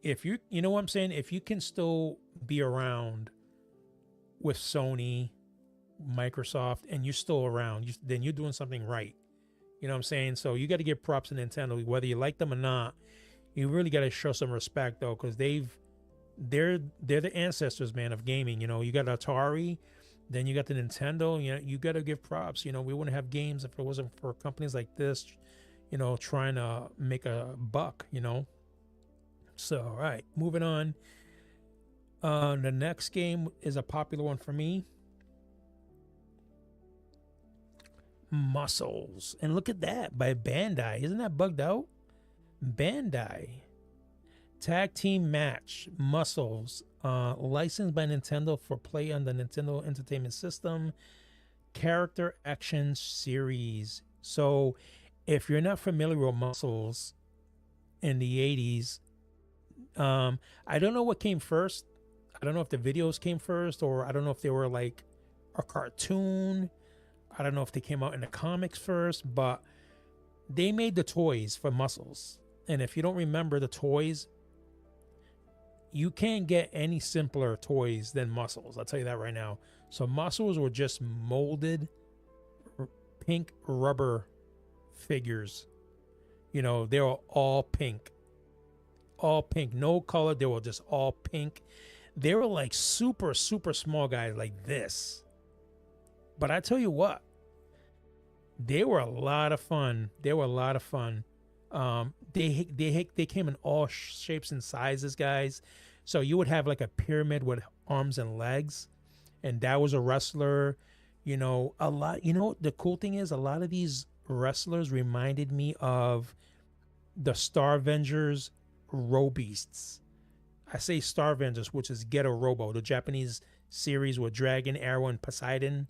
If you know what I'm saying? If you can still be around with Sony, Microsoft, and you're still around, then you're doing something right. You know what I'm saying? So you got to give props to Nintendo, whether you like them or not. You really got to show some respect, though, because they're the ancestors, man, of gaming. You got Atari, then you got the Nintendo. You got to give props. We wouldn't have games if it wasn't for companies like this, trying to make a buck. So, all right, moving on. The next game is a popular one for me. Muscles. And look at that, by Bandai. Isn't that bugged out? Bandai. Tag team match. Muscles. Licensed by Nintendo for play on the Nintendo Entertainment System. Character action series. So if you're not familiar with Muscles in the 80s, I don't know what came first. I don't know if the videos came first, or I don't know if they were like a cartoon. I don't know if they came out in the comics first, but they made the toys for Muscles. And if you don't remember the toys, you can't get any simpler toys than Muscles. I'll tell you that right now. So Muscles were just molded pink rubber figures. You know, they were all pink. All pink. No color. They were just all pink. They were like super, super small guys like this. But I tell you what, they were a lot of fun. They were a lot of fun. They came in all shapes and sizes, guys. So you would have like a pyramid with arms and legs, and that was a wrestler. You know, a lot. You know, the cool thing is, a lot of these wrestlers reminded me of the Star Avengers Robeasts. I say Star Avengers, which is Ghetto Robo, the Japanese series with Dragon, Arrow, and Poseidon.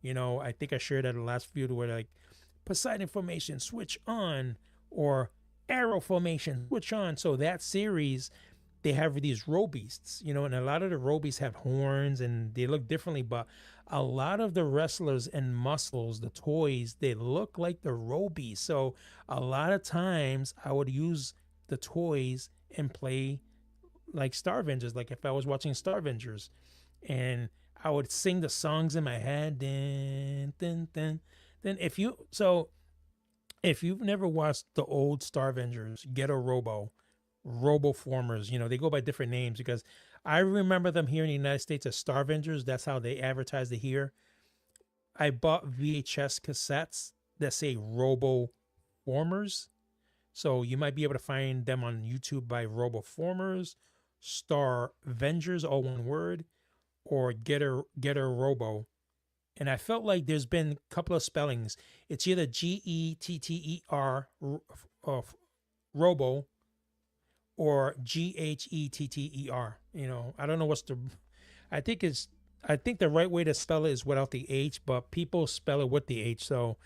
You know, I think I shared that in the last feud where like Poseidon formation, switch on, or Arrow formation, switch on. So that series, they have these Robeasts, you know, and a lot of the Robeasts have horns and they look differently, but a lot of the wrestlers and Muscles, the toys, they look like the Robeasts. So a lot of times I would use the toys and play like Star Avengers, like if I was watching Star Avengers, and I would sing the songs in my head. Then if you've never watched the old Star Avengers, Ghetto Robo Formers, you know, they go by different names because I remember them here in the United States as Star Avengers. That's how they advertised it here. I bought VHS cassettes that say Robo Formers. So you might be able to find them on YouTube by Robo Formers, Star Avengers, all one word, or Getter Robo. And I felt like there's been a couple of spellings. It's either Getter Robo or Ghetter. You know, I don't know what's the. I think the right way to spell it is without the H, but people spell it with the H. So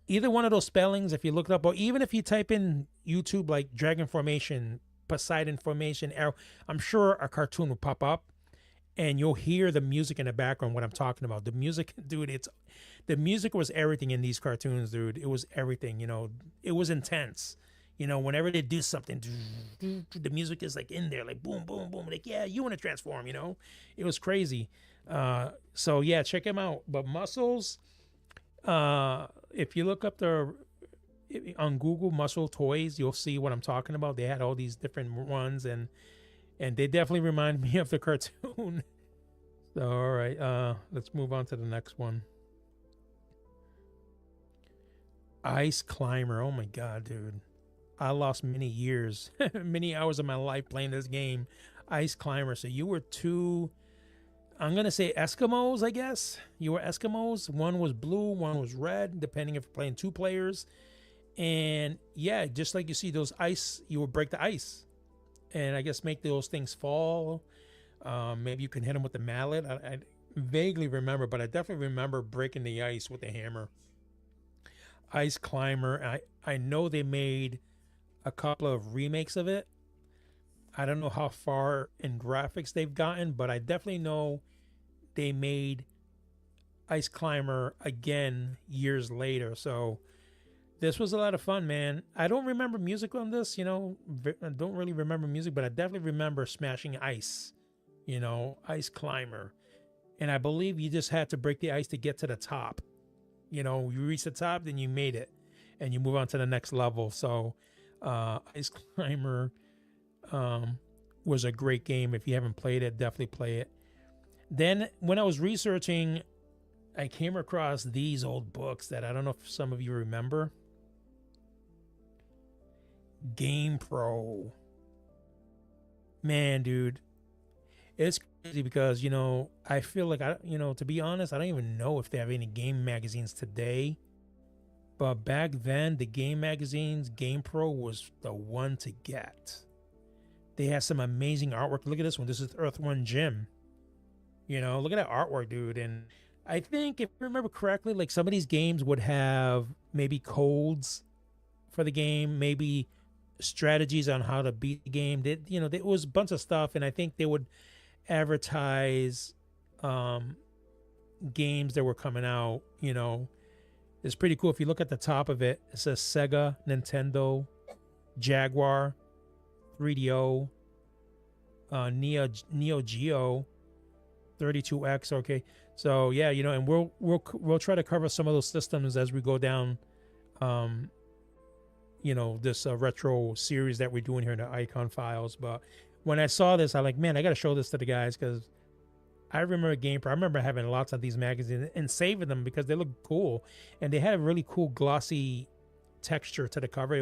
either one of those spellings, if you look it up, or even if you type in YouTube like Dragon Formation, Poseidon Formation, Arrow, I'm sure a cartoon will pop up. And you'll hear the music in the background, what I'm talking about. The music, dude, the music was everything in these cartoons, dude. It was everything, you know. It was intense. You know, whenever they do something, the music is like in there, like boom, boom, boom. Like, yeah, you want to transform, you know. It was crazy. So, yeah, check them out. But Muscles, if you look up on Google Muscle Toys, you'll see what I'm talking about. They had all these different ones, and they definitely remind me of the cartoon. So, all right, let's move on to the next one. Ice Climber. Oh my God, dude. I lost many years, many hours of my life playing this game. Ice Climber. So you were two, I'm going to say Eskimos, I guess. You were Eskimos. One was blue, one was red, depending if you're playing two players. And yeah, just like you see those ice, you would break the ice. And I guess make those things fall. Maybe you can hit them with the mallet. I vaguely remember, but I definitely remember breaking the ice with a hammer. Ice Climber. I know they made a couple of remakes of it. I don't know how far in graphics they've gotten, but I definitely know they made Ice Climber again years later. So this was a lot of fun, man. I don't remember music on this, you know. I don't really remember music, but I definitely remember smashing ice, you know, Ice Climber. And I believe you just had to break the ice to get to the top. You know, you reach the top, then you made it, and you move on to the next level. So Ice Climber was a great game. If you haven't played it, definitely play it. Then when I was researching, I came across these old books that I don't know if some of you remember. Game Pro. Man, dude, it's crazy because, you know, I feel like to be honest, I don't even know if they have any game magazines today. But back then, the game magazines, Game Pro was the one to get. They had some amazing artwork. Look at this one. This is Earth One Gym. You know, look at that artwork, dude. And I think if I remember correctly, like some of these games would have maybe codes for the game, maybe strategies on how to beat the game. There was a bunch of stuff, and I think they would advertise games that were coming out. You know, it's pretty cool. If you look at the top of it, it says Sega, Nintendo, Jaguar, 3DO, Neo Geo 32X. Okay, so yeah, and we'll try to cover some of those systems as we go down. Um, this retro series that we're doing here in the Iacon Files. But when I saw this, I'm like, man, I got to show this to the guys because I remember GamePro. I remember having lots of these magazines and saving them because they look cool and they had a really cool glossy texture to the cover.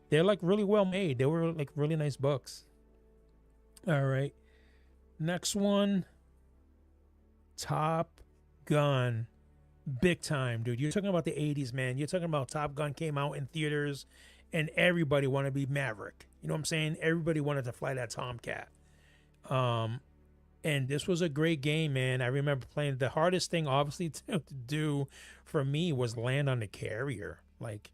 They're like really well made. They were like really nice books. All right, next one, Top Gun. Big time, dude. You're talking about the 80s, man. You're talking about Top Gun came out in theaters and everybody wanted to be Maverick. You know what I'm saying? Everybody wanted to fly that Tomcat. And this was a great game, man. I remember playing. The hardest thing, obviously, to do for me was land on the carrier. Like,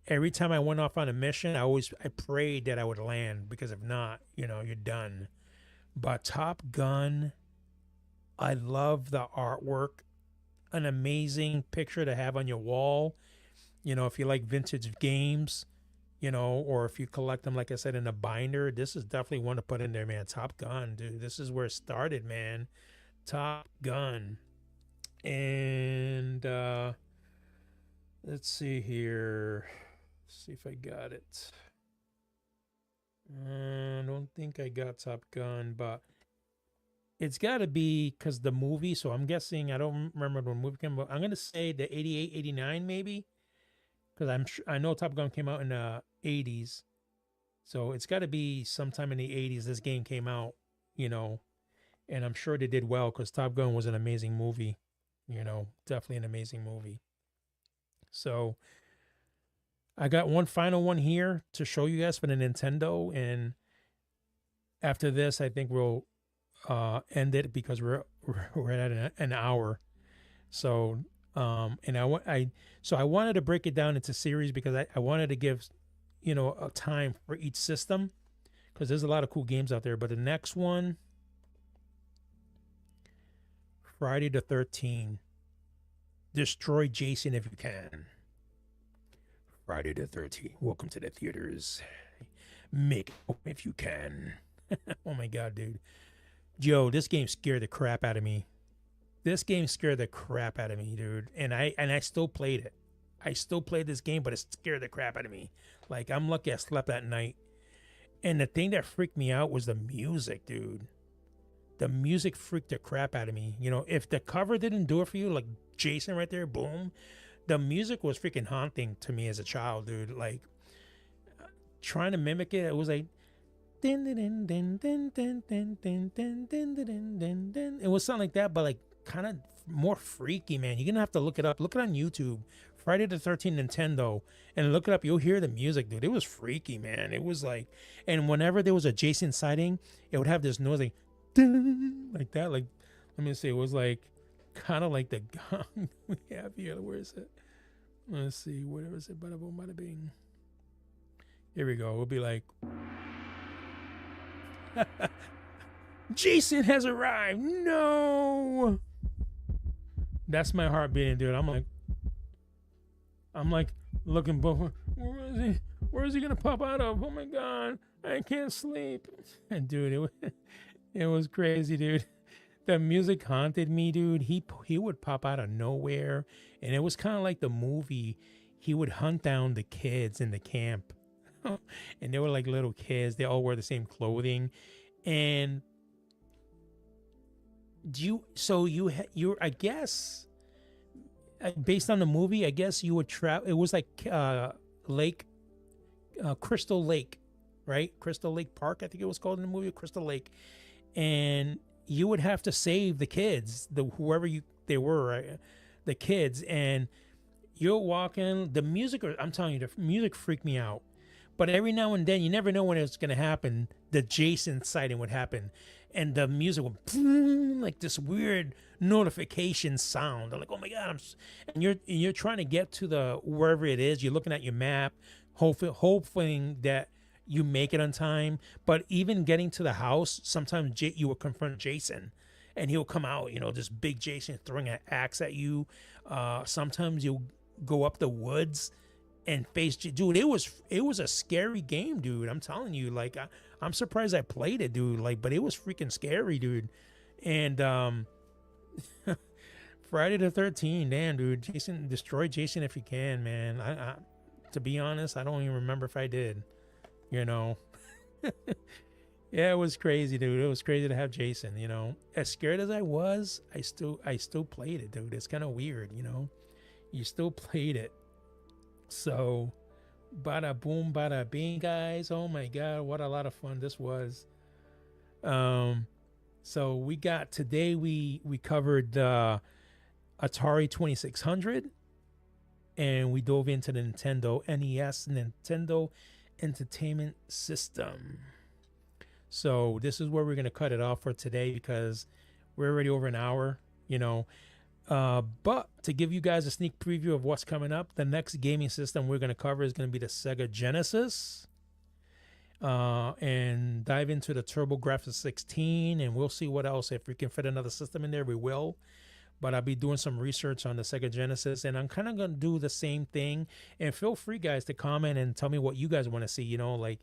every time I went off on a mission, I prayed that I would land because if not, you're done. But Top Gun, I love the artwork. An amazing picture to have on your wall, if you like vintage games, or if you collect them, like I said, in a binder. This is definitely one to put in there, man. Top Gun, dude. This is where it started, man. Top Gun. And let's see here. Let's see if I got it. I don't think I got Top Gun, but it's got to be because the movie, so I'm guessing, I don't remember when the movie came out. I'm going to say the 88, 89 maybe, because I know Top Gun came out in the 80s. So it's got to be sometime in the 80s this game came out, and I'm sure they did well because Top Gun was an amazing movie, definitely an amazing movie. So I got one final one here to show you guys for the Nintendo, and after this, I think we'll end it because we're at an hour. So and I wanted to break it down into series because I wanted to give a time for each system because there's a lot of cool games out there. But the next one, Friday the 13th, destroy Jason if you can. Friday the 13th, welcome to the theaters. Make it if you can. Oh my god, dude. Joe, this game scared the crap out of me. This game scared the crap out of me, dude. And I still played it. I still played this game, but it scared the crap out of me. Like, I'm lucky I slept that night. And the thing that freaked me out was the music, dude. The music freaked the crap out of me. If the cover didn't do it for you, like Jason right there, boom. The music was freaking haunting to me as a child, dude. Like, trying to mimic it, it was like, it was something like that, but like kind of more freaky, man. You're gonna have to look it up. Look it on YouTube. Friday the 13th Nintendo, and look it up. You'll hear the music, dude. It was freaky, man. It was like, and whenever there was a Jason sighting, it would have this noise like that. Like, let me see. It was like kind of like the gong we have here. Where is it? Let's see. Where is it? Bada boom, bada bing. Here we go. It'll be like. Jason has arrived. No. That's my heart beating, dude. I'm like looking, but where is he? Where is he gonna pop out of? Oh my god, I can't sleep. And dude, it was crazy, dude. The music haunted me, dude. He would pop out of nowhere, and it was kind of like the movie. He would hunt down the kids in the camp. And they were like little kids. They all wore the same clothing. And I guess based on the movie, I guess you would travel. It was like Crystal Lake, right? Crystal Lake Park, I think it was called in the movie, Crystal Lake. And you would have to save the kids, whoever they were, right? The kids. And you're walking. The music, I'm telling you, the music freaked me out. But every now and then, you never know when it's going to happen, the Jason sighting would happen. And the music would, like this weird notification sound. I'm like, oh my God. And you're trying to get to wherever it is. You're looking at your map, hoping that you make it on time. But even getting to the house, sometimes you will confront Jason. And he'll come out, this big Jason throwing an axe at you. Sometimes you'll go up the woods. and face, dude. It was a scary game, dude. I'm telling you, like I'm surprised I played it, dude. Like, but it was freaking scary, dude. And Friday the 13th, damn, dude. Jason, destroy Jason if you can, man. To be honest, I don't even remember if I did. You know. Yeah, it was crazy, dude. It was crazy to have Jason. You know, as scared as I was, I still played it, dude. It's kind of weird, you know. You still played it. So, bada boom, bada bing, guys. Oh my god, what a lot of fun this was. Um, so we got today. We covered the Atari 2600, and we dove into the Nintendo NES Nintendo Entertainment System. So this is where we're gonna cut it off for today because we're already over an hour. You know, but to give you guys a sneak preview of what's coming up, the next gaming system we're going to cover is going to be the Sega Genesis, and dive into the TurboGrafx 16, and we'll see what else. If we can fit another system in there, we will. But I'll be doing some research on the Sega Genesis, and I'm kind of going to do the same thing. And feel free, guys, to comment and tell me what you guys want to see. You know, like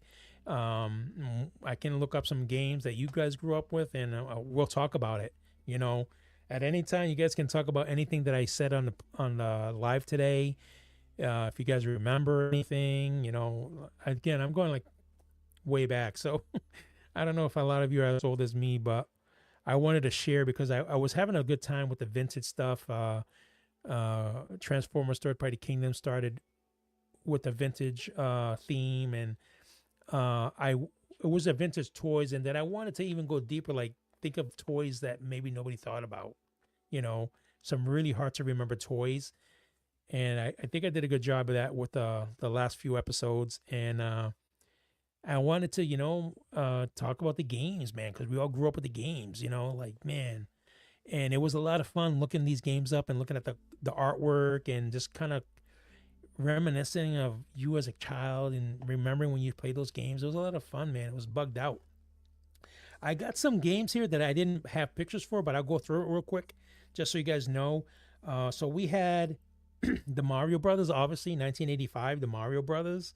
I can look up some games that you guys grew up with, and we'll talk about it. You know. At any time, you guys can talk about anything that I said on the live today. If you guys remember anything, you know, again, I'm going like way back. So I don't know if a lot of you are as old as me, but I wanted to share because I was having a good time with the vintage stuff. Transformers Third Party Kingdom started with the vintage theme, and it was a vintage toys, and then I wanted to even go deeper, like think of toys that maybe nobody thought about, you know, some really hard to remember toys. And I think I did a good job of that with the last few episodes. And I wanted to, you know, talk about the games, man, because we all grew up with the games, you know, like, man. And it was a lot of fun looking these games up and looking at the artwork and just kind of reminiscing of you as a child and remembering when you played those games. It was a lot of fun, man. It was bugged out. I got some games here that I didn't have pictures for, but I'll go through it real quick just so you guys know. So we had the Mario Brothers, obviously, 1985, the Mario Brothers.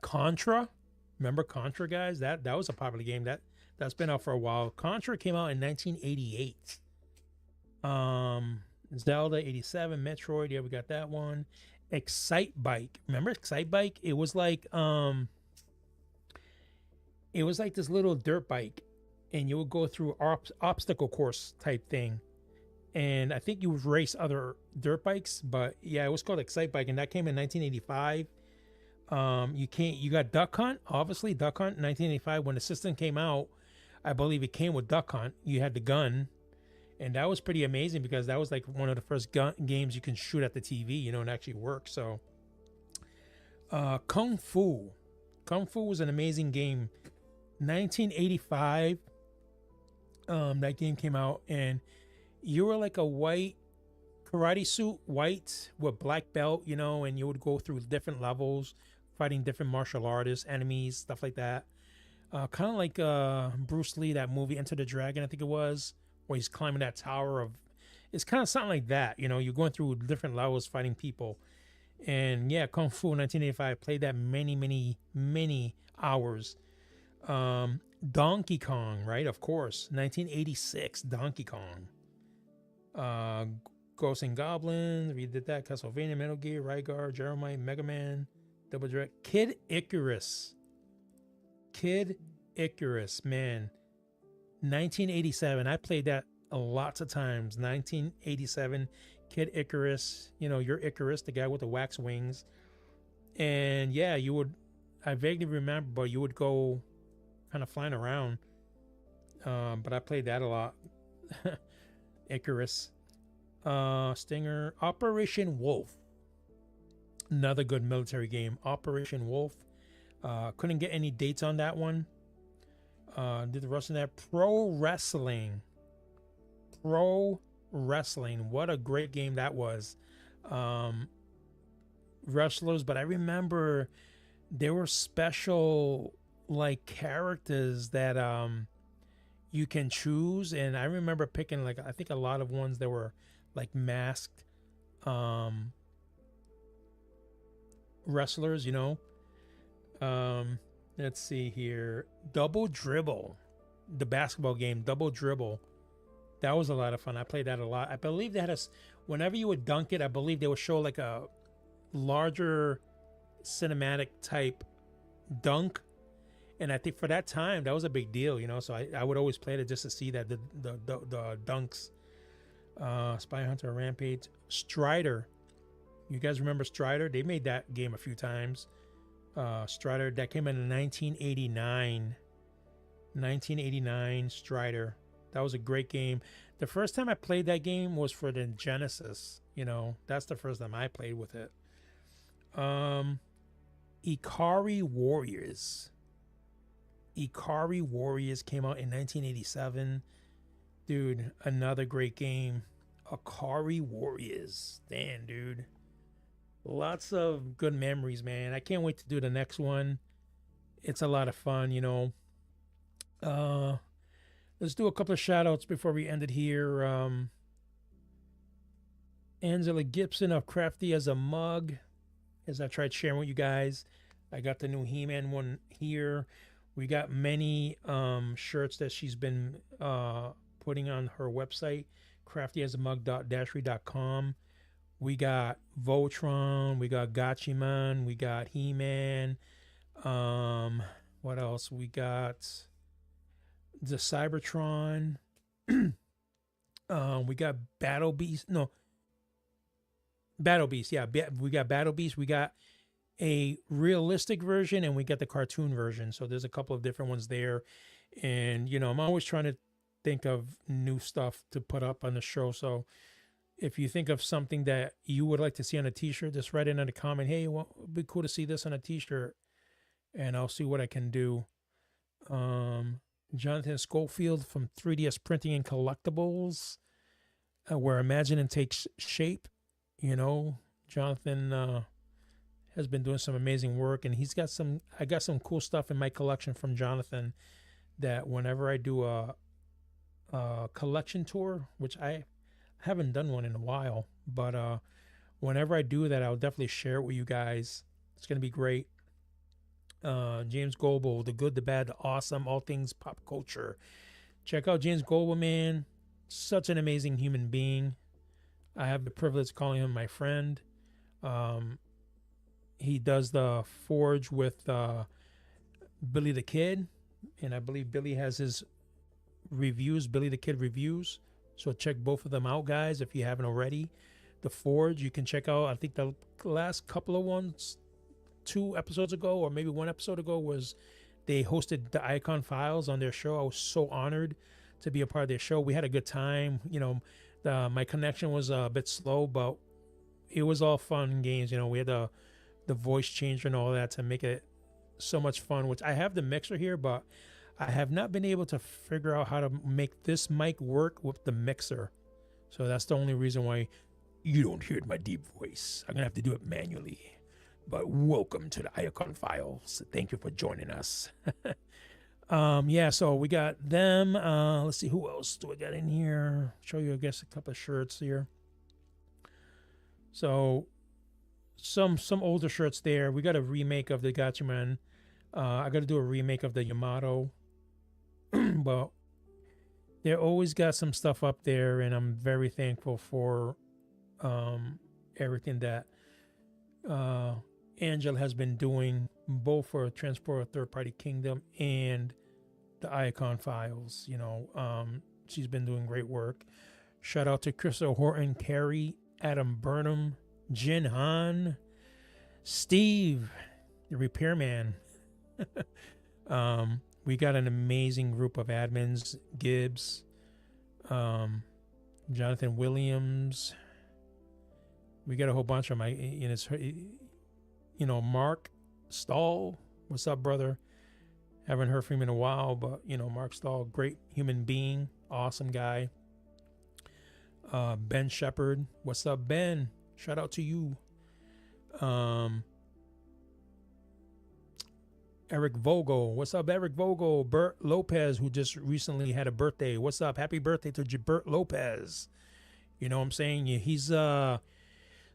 Contra. Remember Contra, guys? That was a popular game. That's been out for a while. Contra came out in 1988. Zelda 87, Metroid, yeah, we got that one. Excite Bike. Remember Excite Bike? It was like this little dirt bike, and you would go through obstacle course type thing. And I think you would race other dirt bikes, but yeah, it was called Excite Bike, and that came in 1985. You got Duck Hunt, obviously Duck Hunt, 1985. When the system came out, I believe it came with Duck Hunt. You had the gun, and that was pretty amazing because that was like one of the first games you can shoot at the TV, you know, and actually work. So, Kung Fu was an amazing game. 1985, that game came out, and you were like a white karate suit, white with black belt, you know, and you would go through different levels, fighting different martial artists, enemies, stuff like that. Kind of like Bruce Lee, that movie Enter the Dragon, I think it was, where he's climbing that tower of. It's kind of something like that, you know. You're going through different levels, fighting people, and yeah, Kung Fu 1985. Played that many hours. Donkey Kong, right? Of course, 1986, Donkey Kong. Ghosts and Goblins, we did that. Castlevania, Metal Gear, Rygar, Jeremiah, Mega Man, Double Direct, Kid Icarus, man. 1987, I played that lots of times. 1987, Kid Icarus. You know, you're Icarus, the guy with the wax wings. And yeah, I vaguely remember, but you would go kind of flying around. But I played that a lot. Icarus. Stinger. Operation Wolf. Another good military game. Operation Wolf. Couldn't get any dates on that one. Did the rest of that. Pro Wrestling. What a great game that was. Wrestlers, but I remember there were special like characters that you can choose, and I remember picking like I think a lot of ones that were like masked wrestlers, you know. Let's see here. Double Dribble, the basketball game, Double Dribble. That was a lot of fun. I played that a lot. I believe they had whenever you would dunk it, I believe they would show like a larger cinematic type dunk. And I think for that time, that was a big deal, you know. So I would always play it just to see that the dunks. Spy Hunter Rampage, Strider. You guys remember Strider? They made that game a few times. Strider, that came in 1989. 1989 Strider. That was a great game. The first time I played that game was for the Genesis. You know, that's the first time I played with it. Ikari Warriors. Ikari Warriors came out in 1987. Dude, another great game. Ikari Warriors. Damn, dude. Lots of good memories, man. I can't wait to do the next one. It's a lot of fun, you know. Let's do a couple of shout outs before we end it here. Angela Gibson of Crafty as a Mug. As I tried sharing with you guys, I got the new He-Man one here. We got many shirts that she's been putting on her website, craftyasamug.dashery.com. We got Voltron, we got Gatchaman, we got He-Man. What else? We got the Cybertron. We got Battle Beast. No, Battle Beast. Yeah, we got Battle Beast. We got a realistic version and we got the cartoon version. So there's a couple of different ones there. And, you know, I'm always trying to think of new stuff to put up on the show. So if you think of something that you would like to see on a t-shirt, just write it in a comment. Hey, well, it'd be cool to see this on a t-shirt. And I'll see what I can do. Jonathan Schofield from 3DS Printing and Collectibles, where Imagine and takes shape. You know, Jonathan has been doing some amazing work, and I got some cool stuff in my collection from Jonathan that whenever I do a collection tour, which I haven't done one in a while, but whenever I do that, I'll definitely share it with you guys. It's going to be great. James Goebel, The Good, the Bad, the Awesome, all things pop culture. Check out James Goebel, man. Such an amazing human being. I have the privilege of calling him my friend. He does the Forge with Billy the Kid, and I believe Billy has his reviews, Billy the Kid reviews. So check both of them out, guys, if you haven't already. The Forge, you can check out, I think the last couple of ones, 2 episodes ago, or maybe 1 episode ago, was they hosted the Iacon Files on their show. I was so honored to be a part of their show. We had a good time. You know, my connection was a bit slow, but it was all fun and games. You know, we had the voice changer and all that to make it so much fun, which I have the mixer here, but I have not been able to figure out how to make this mic work with the mixer. So that's the only reason why you don't hear my deep voice. I'm going to have to do it manually. But welcome to the Iacon Files. Thank you for joining us. Yeah, so we got them. Let's see, who else do I got in here? Show you, I guess, a couple of shirts here. So some older shirts there. We got a remake of the Gatchaman. I got to do a remake of the Yamato. But they always got some stuff up there, and I'm very thankful for everything that Angela has been doing, both for Transport Third Party Kingdom and the Iacon Files. You know, she's been doing great work. Shout out to Crystal Horton, Carrie, Adam Burnham, Jin Han, Steve, the repairman. We got an amazing group of admins: Gibbs, Jonathan Williams. We got a whole bunch of them. You know, Mark Stahl. What's up, brother? Haven't heard from him in a while, but you know, Mark Stahl, great human being, awesome guy. Ben Shepard. What's up, Ben? Shout out to you. Eric Vogel. What's up, Eric Vogel? Bert Lopez, who just recently had a birthday. What's up? Happy birthday to Bert Lopez. You know what I'm saying? He's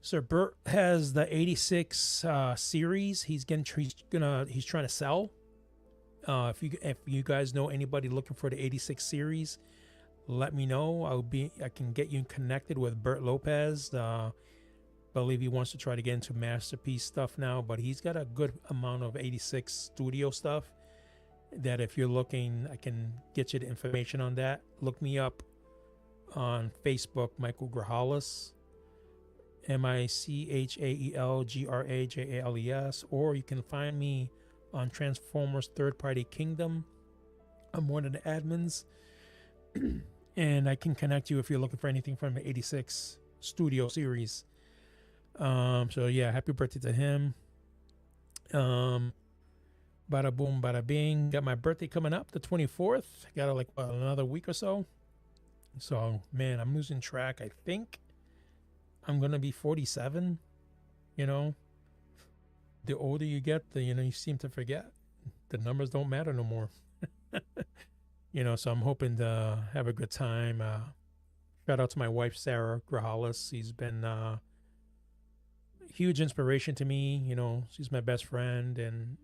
So Bert has the 86 series. He's trying to sell. If you guys know anybody looking for the 86 series, let me know. I can get you connected with Bert Lopez. Believe he wants to try to get into masterpiece stuff now, but he's got a good amount of 86 studio stuff that if you're looking, I can get you the information on that. Look me up on Facebook, Michael Grajales, MichaelGrajales, or you can find me on Transformers Third Party Kingdom. I'm one of the admins, and I can connect you if you're looking for anything from the 86 studio series. So yeah, happy birthday to him. Bada boom, bada bing. Got my birthday coming up, the 24th. Got like another week or so. So man, I'm losing track. I think I'm gonna be 47. You know, the older you get, you seem to forget. The numbers don't matter no more. So I'm hoping to have a good time. Shout out to my wife, Sarah Grajales. She's been huge inspiration to me. She's my best friend, and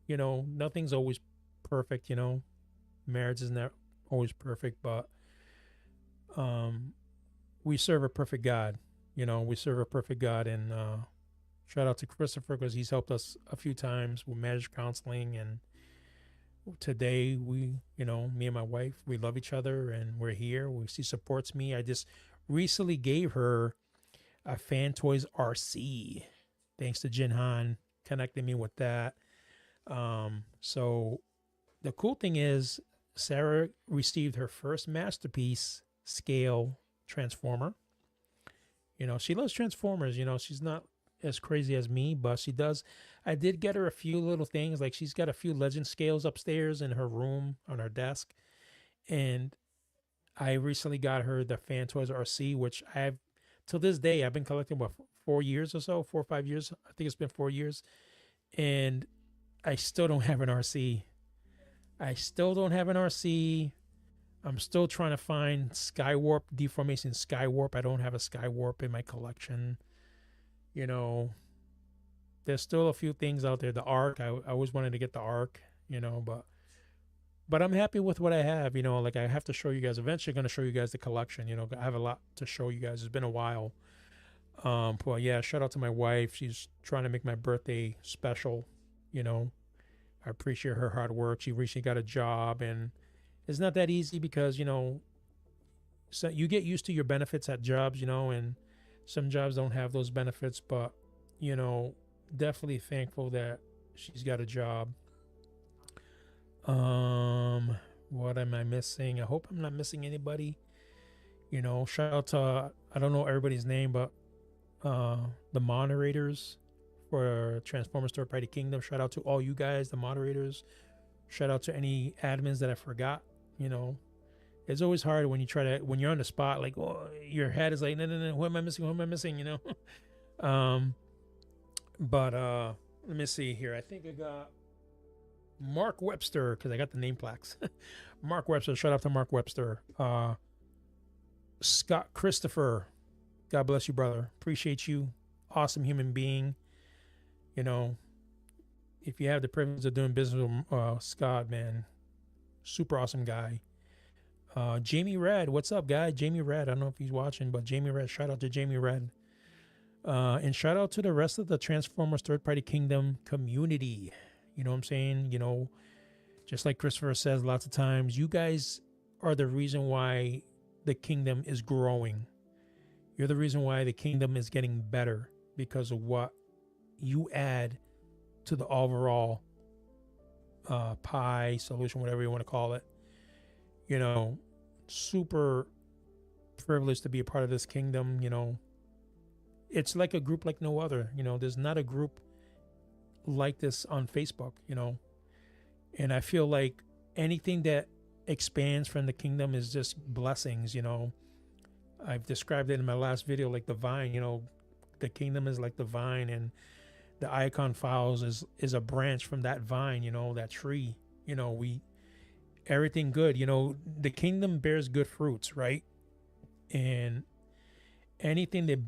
nothing's always perfect. Marriage is not always perfect, but we serve a perfect God. We serve a perfect God, and shout out to Christopher because he's helped us a few times with marriage counseling. And today me and my wife, we love each other, and we're here. She supports me. I just recently gave her a Fan Toys RC, thanks to Jin Han connecting me with that. So the cool thing is Sarah received her first masterpiece scale Transformer. She loves Transformers. She's not as crazy as me, but she does. I did get her a few little things. Like she's got a few Legend scales upstairs in her room on her desk. And I recently got her the Fan Toys RC, which till this day, I've been collecting, 4 years or so, 4 or 5 years. I think it's been 4 years. And I still don't have an RC. I'm still trying to find Skywarp, Deformation Skywarp. I don't have a Skywarp in my collection. There's still a few things out there. The Ark, I always wanted to get the Ark, but I'm happy with what I have. Like I have to show you guys. Eventually, going to show you guys the collection. I have a lot to show you guys. It's been a while. But yeah, shout out to my wife. She's trying to make my birthday special. I appreciate her hard work. She recently got a job, and it's not that easy because so you get used to your benefits at jobs, and some jobs don't have those benefits. But definitely thankful that she's got a job. What am I missing? I hope I'm not missing anybody. Shout out to, I don't know everybody's name, but the moderators for Transformers Third Party Kingdom. Shout out to all you guys, the moderators. Shout out to any admins that I forgot. It's always hard when you're on the spot, like, oh, your head is like, no, who am I missing? But let me see here. I think I got Mark Webster, because I got the name plaques. Mark Webster, shout out to Mark Webster. Scott Christopher, God bless you, brother. Appreciate you. Awesome human being. If you have the privilege of doing business with Scott, man, super awesome guy. Jamie Red, what's up, guy? Jamie Red, I don't know if he's watching, but Jamie Red, shout out to Jamie Red. And shout out to the rest of the Transformers Third Party Kingdom community. You know what I'm saying? Just like Christopher says lots of times, you guys are the reason why the kingdom is growing. You're the reason why the kingdom is getting better, because of what you add to the overall pie solution, whatever you want to call it. Super privileged to be a part of this kingdom. It's like a group like no other. There's not a group like this on Facebook, and I feel like anything that expands from the kingdom is just blessings. I've described it in my last video like the vine. The kingdom is like the vine, and the Iacon Files is a branch from that vine, that tree. Everything good, the kingdom bears good fruits, right? And anything that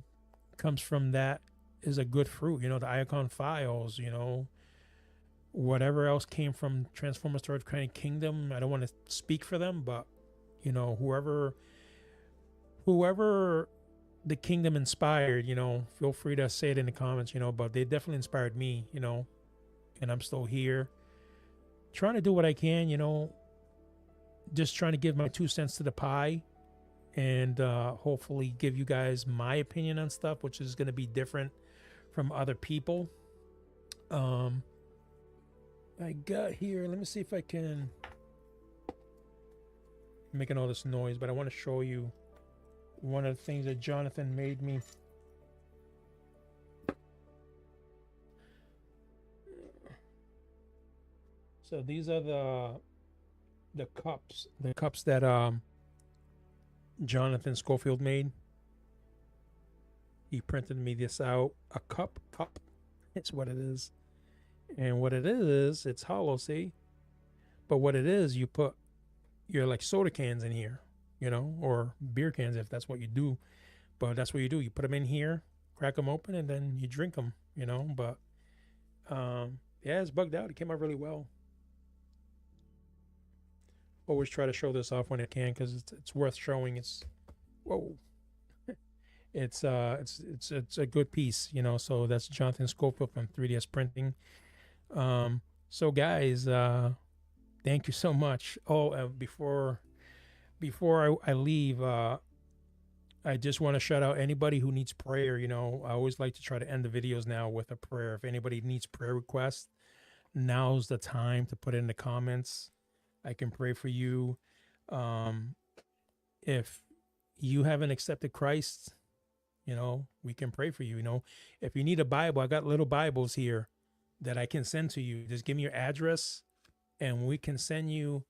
comes from that is a good fruit. You know, the Iacon Files, you know, whatever else came from Transformers Sword of Kingdom. I don't want to speak for them, but you know, whoever the kingdom inspired, you know, feel free to say it in the comments, you know, but they definitely inspired me, you know, and I'm still here trying to do what I can, you know, just trying to give my 2 cents to the pie and hopefully give you guys my opinion on stuff, which is going to be different from other people. I got here, let me see if I can, I'm making all this noise, but I want to show you one of the things that Jonathan made me. So these are the cups that Jonathan Schofield made. He printed me this out. A cup. It's what it is. And what it is, it's hollow, see? But what it is, you put your like soda cans in here, you know, or beer cans if that's what you do. But that's what you do. You put them in here, crack them open, and then you drink them, you know. But yeah, it's bugged out. It came out really well. Always try to show this off when I can because it's worth showing. It's whoa. It's a good piece, you know. So that's Jonathan Schofield from 3DS Printing. So guys, thank you so much. Oh, before I leave, I just want to shout out anybody who needs prayer. You know, I always like to try to end the videos now with a prayer. If anybody needs prayer requests, now's the time to put it in the comments. I can pray for you. If you haven't accepted Christ, you know, we can pray for you. You know, if you need a Bible, I got little Bibles here that I can send to you. Just give me your address and we can send you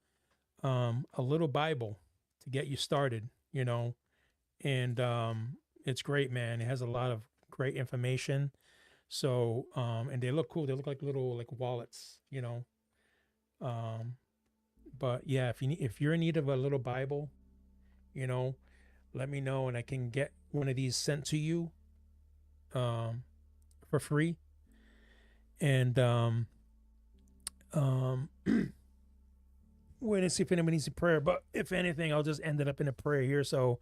a little Bible to get you started, you know. And it's great, man. It has a lot of great information. So and they look cool. They look like little like wallets, you know. But yeah, if you're in need of a little Bible, you know, let me know and I can get one of these sent to you for free. And wait and see if anybody needs a prayer. But if anything, I'll just end it up in a prayer here. So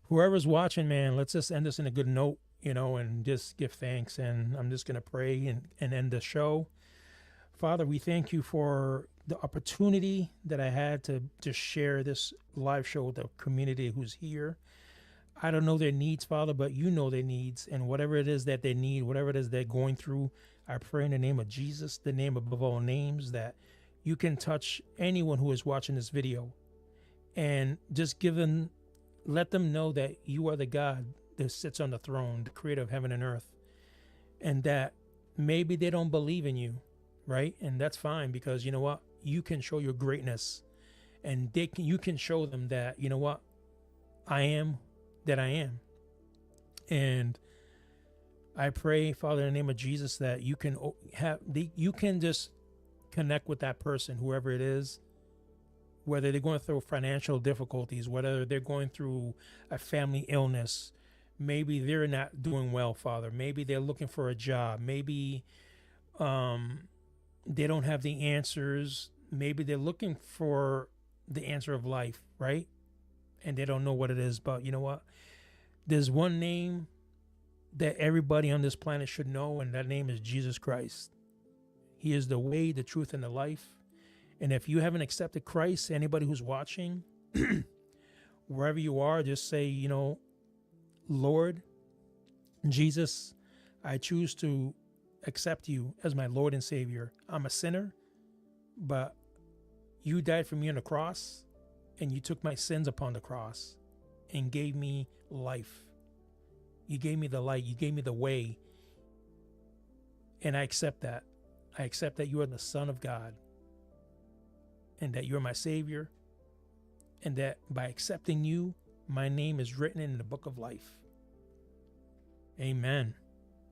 whoever's watching, man, let's just end this in a good note, you know, and just give thanks. And I'm just going to pray and end the show. Father, we thank you for the opportunity that I had to just share this live show with the community who's here. I don't know their needs, Father, but you know their needs. And whatever it is that they need, whatever it is they're going through, I pray in the name of Jesus, the name above all names, that you can touch anyone who is watching this video and just let them know that you are the God that sits on the throne, the creator of heaven and earth, and that maybe they don't believe in you, right? And that's fine, because you know what? You can show your greatness, and you can show them that, you know what? I am that I am. And I pray, Father, in the name of Jesus, that you can you can just connect with that person, whoever it is, whether they're going through financial difficulties, whether they're going through a family illness, maybe they're not doing well, Father. Maybe they're looking for a job. Maybe they don't have the answers. Maybe they're looking for the answer of life, right? And they don't know what it is. But you know what? There's one name that everybody on this planet should know, and that name is Jesus Christ. He is the way, the truth, and the life. And if you haven't accepted Christ, anybody who's watching, wherever you are, just say, you know, Lord Jesus, I choose to accept you as my Lord and Savior. I'm a sinner, but you died for me on the cross, and you took my sins upon the cross and gave me life. You gave me the light. You gave me the way. And I accept that. I accept that you are the Son of God, and that you're my Savior, and that by accepting you, my name is written in the book of life. Amen.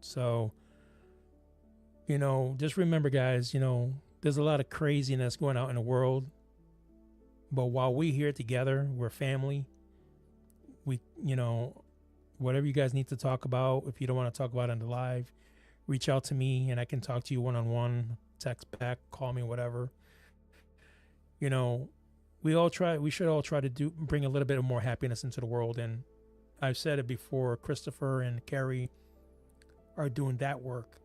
So, you know, just remember, guys, you know, there's a lot of craziness going out in the world. But while we're here together, we're family. We whatever you guys need to talk about. If you don't want to talk about it on the live, reach out to me and I can talk to you one on one, text back, call me, whatever. You know, we should all try to bring a little bit of more happiness into the world. And I've said it before, Christopher and Carrie are doing that work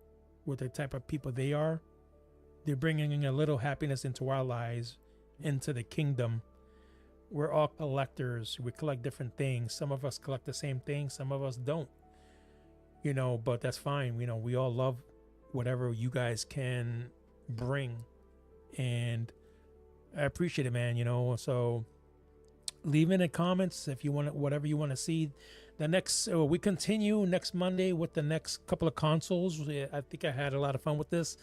with the type of people they are. They're bringing a little happiness into our lives, into the kingdom. We're all collectors. We collect different things. Some of us collect the same thing. Some of us don't, you know, but that's fine. You know, we all love whatever you guys can bring. And I appreciate it, man, you know. So leave in the comments if you want whatever you want to see. The next we continue next Monday with the next couple of consoles. I think I had a lot of fun with this.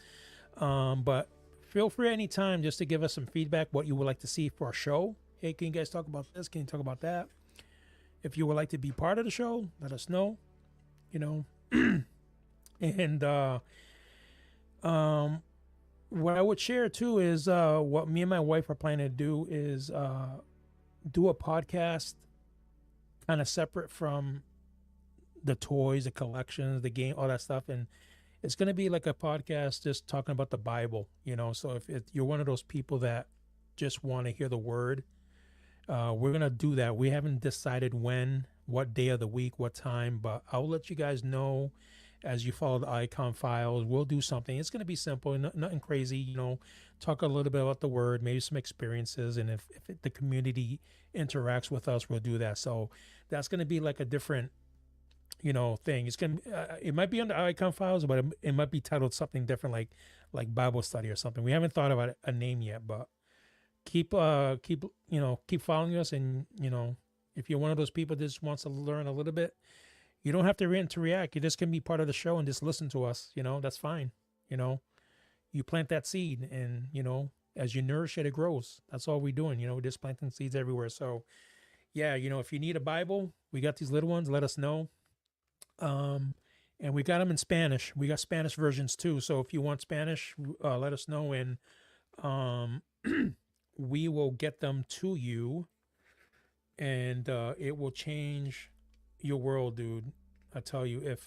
But feel free anytime just to give us some feedback, what you would like to see for a show. Hey, can you guys talk about this? Can you talk about that? If you would like to be part of the show, let us know, you know. And what I would share too is what me and my wife are planning to do is do a podcast kind of separate from the toys, the collections, the game, all that stuff. And it's going to be like a podcast just talking about the Bible, you know. So if you're one of those people that just want to hear the word, we're going to do that. We haven't decided when, what day of the week, what time, but I'll let you guys know as you follow the Iacon Files. We'll do something. It's going to be simple, nothing crazy, you know, talk a little bit about the word, maybe some experiences. And if the community interacts with us, we'll do that. So that's going to be like a different, you know, thing. It's going to, it might be under Iacon Files, but it might be titled something different, like Bible study or something. We haven't thought about a name yet, but keep following us. And, you know, if you're one of those people that just wants to learn a little bit, you don't have to react. You just can be part of the show and just listen to us. You know, that's fine. You know, you plant that seed and, you know, as you nourish it, it grows. That's all we're doing. You know, we're just planting seeds everywhere. So yeah, you know, if you need a Bible, we got these little ones, let us know. And we got them in Spanish. We got Spanish versions too. So if you want Spanish, let us know. And, we will get them to you, and it will change your world, dude. I tell you, if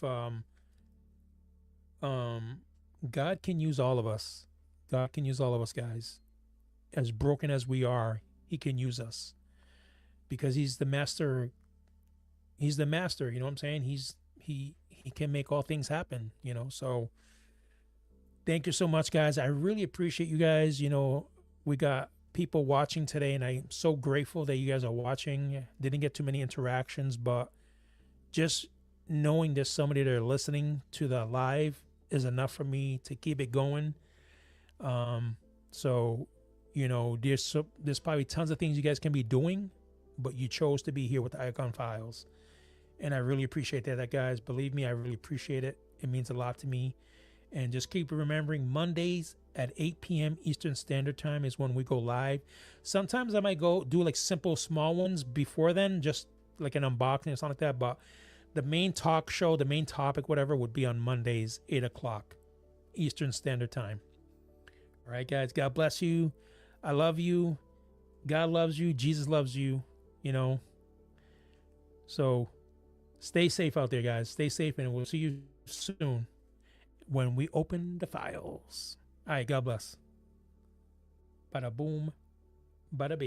God can use all of us. God can use all of us, guys. As broken as we are, he can use us because he's the master. He's the master, you know what I'm saying? He can make all things happen, you know. So thank you so much, guys. I really appreciate you guys. You know, we got people watching today, and I'm so grateful that you guys are watching. Didn't get too many interactions, but just knowing there's somebody there listening to the live is enough for me to keep it going. So, you know, there's probably tons of things you guys can be doing, but you chose to be here with the Iacon Files. And I really appreciate that, guys. Believe me, I really appreciate it. It means a lot to me. And just keep remembering, Mondays at 8 p.m. Eastern Standard Time is when we go live. Sometimes I might go do like simple small ones before then, just like an unboxing or something like that. But the main talk show, the main topic, whatever, would be on Mondays, 8 o'clock Eastern Standard Time. All right, guys. God bless you. I love you. God loves you. Jesus loves you. You know. So stay safe out there, guys. Stay safe, and we'll see you soon when we open the files. All right, God bless. Bada boom, bada bing.